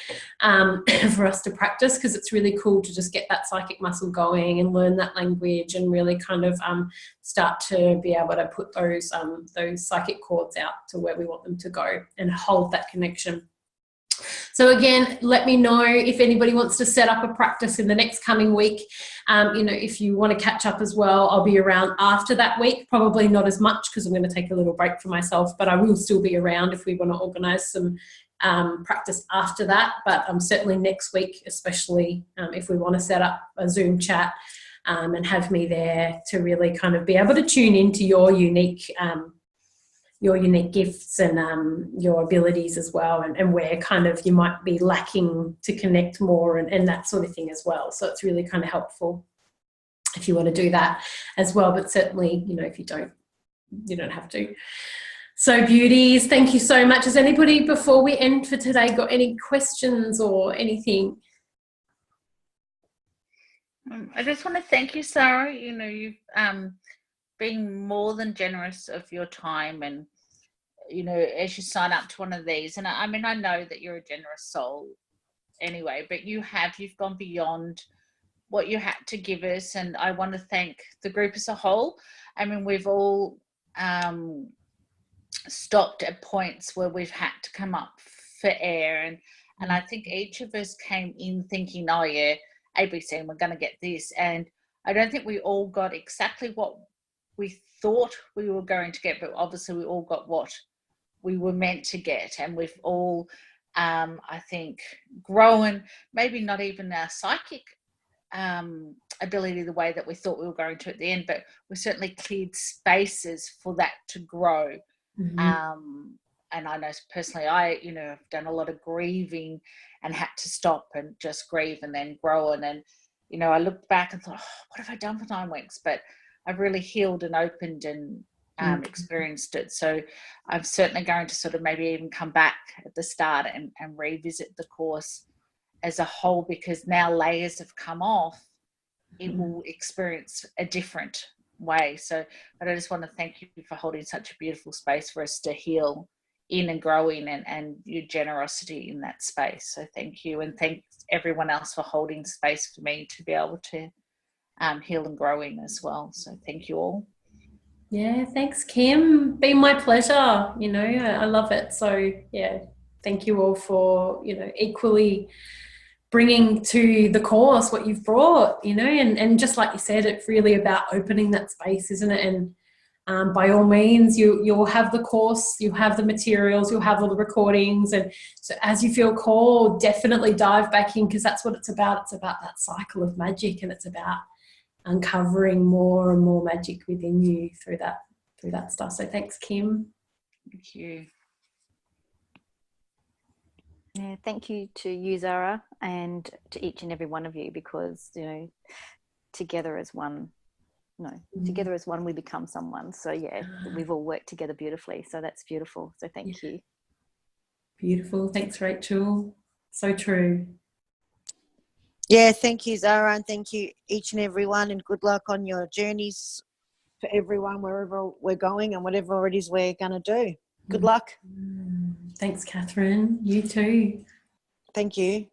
for us to practice, because it's really cool to just get that psychic muscle going and learn that language and really kind of start to be able to put those psychic cords out to where we want them to go and hold that connection. So again, let me know if anybody wants to set up a practice in the next coming week. You know, if you want to catch up as well, I'll be around after that week, probably not as much because I'm going to take a little break for myself, but I will still be around if we want to organise some practice after that. But certainly next week, especially if we want to set up a Zoom chat and have me there to really kind of be able to tune into your unique gifts and your abilities as well, and where kind of you might be lacking to connect more and that sort of thing as well. So it's really kind of helpful if you want to do that as well, but certainly, you know, if you don't have to. So beauties, thank you so much. Has anybody, before we end for today, got any questions or anything? I just want to thank you, Sarah. You know, you've being more than generous of your time, and you know, as you sign up to one of these, and I mean, I know that you're a generous soul anyway, but you've gone beyond what you had to give us, and I want to thank the group as a whole. I mean, we've all stopped at points where we've had to come up for air, and I think each of us came in thinking, oh yeah, ABC, and we're going to get this, and I don't think we all got exactly what we thought we were going to get, but obviously we all got what we were meant to get, and we've all I think grown, maybe not even our psychic ability the way that we thought we were going to at the end, but we certainly cleared spaces for that to grow. And I know personally, I, you know, have done a lot of grieving and had to stop and just grieve and then grow, and then, you know, I looked back and thought, oh, what have I done for 9 weeks? But I've really healed and opened and experienced it. So I'm certainly going to sort of maybe even come back at the start and revisit the course as a whole, because now layers have come off, it will experience a different way. So, but I just want to thank you for holding such a beautiful space for us to heal in and grow in, and your generosity in that space. So thank you, and thanks everyone else for holding space for me to be able to heal and grow in as well. So thank you all. Yeah, thanks, Kim. Been my pleasure. You know, I love it. So yeah, thank you all for, you know, equally bringing to the course what you've brought, you know, and just like you said, it's really about opening that space, isn't it? And by all means, you'll have the course, you'll have the materials, you'll have all the recordings, and so as you feel called, definitely dive back in, because that's what it's about. It's about that cycle of magic, and it's about uncovering more and more magic within you through that stuff. So thanks, Kim. Thank you. Yeah, thank you to you, Zara, and to each and every one of you, because, you know, together as one, together as one we become someone. So yeah, we've all worked together beautifully. So that's beautiful. So thank you. Beautiful. Thanks, Rachel. So true. Yeah, thank you, Zara, and thank you each and every one, and good luck on your journeys for everyone, wherever we're going and whatever it is we're going to do. Good luck. Thanks, Catherine. You too. Thank you.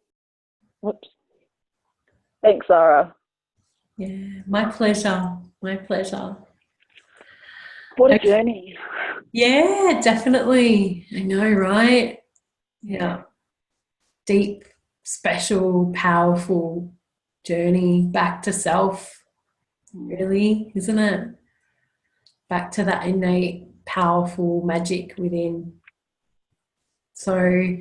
Whoops. Thanks, Zara. Yeah, my pleasure. My pleasure. What a journey. Yeah, definitely. I know, right? Yeah. Deep, special, powerful journey back to self, really, isn't it? Back to that innate, powerful magic within. So,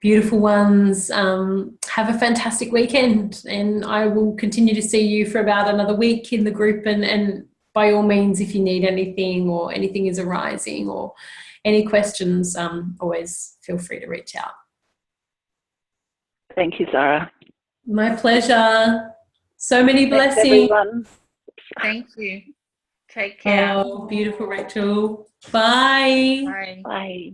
beautiful ones, have a fantastic weekend, and I will continue to see you for about another week in the group, and by all means, if you need anything or anything is arising or any questions, always feel free to reach out. Thank you, Zara. My pleasure. So many Thanks, blessings. everyone. Thank you. Take care. Oh, beautiful, Rachel. Bye. Bye. Bye.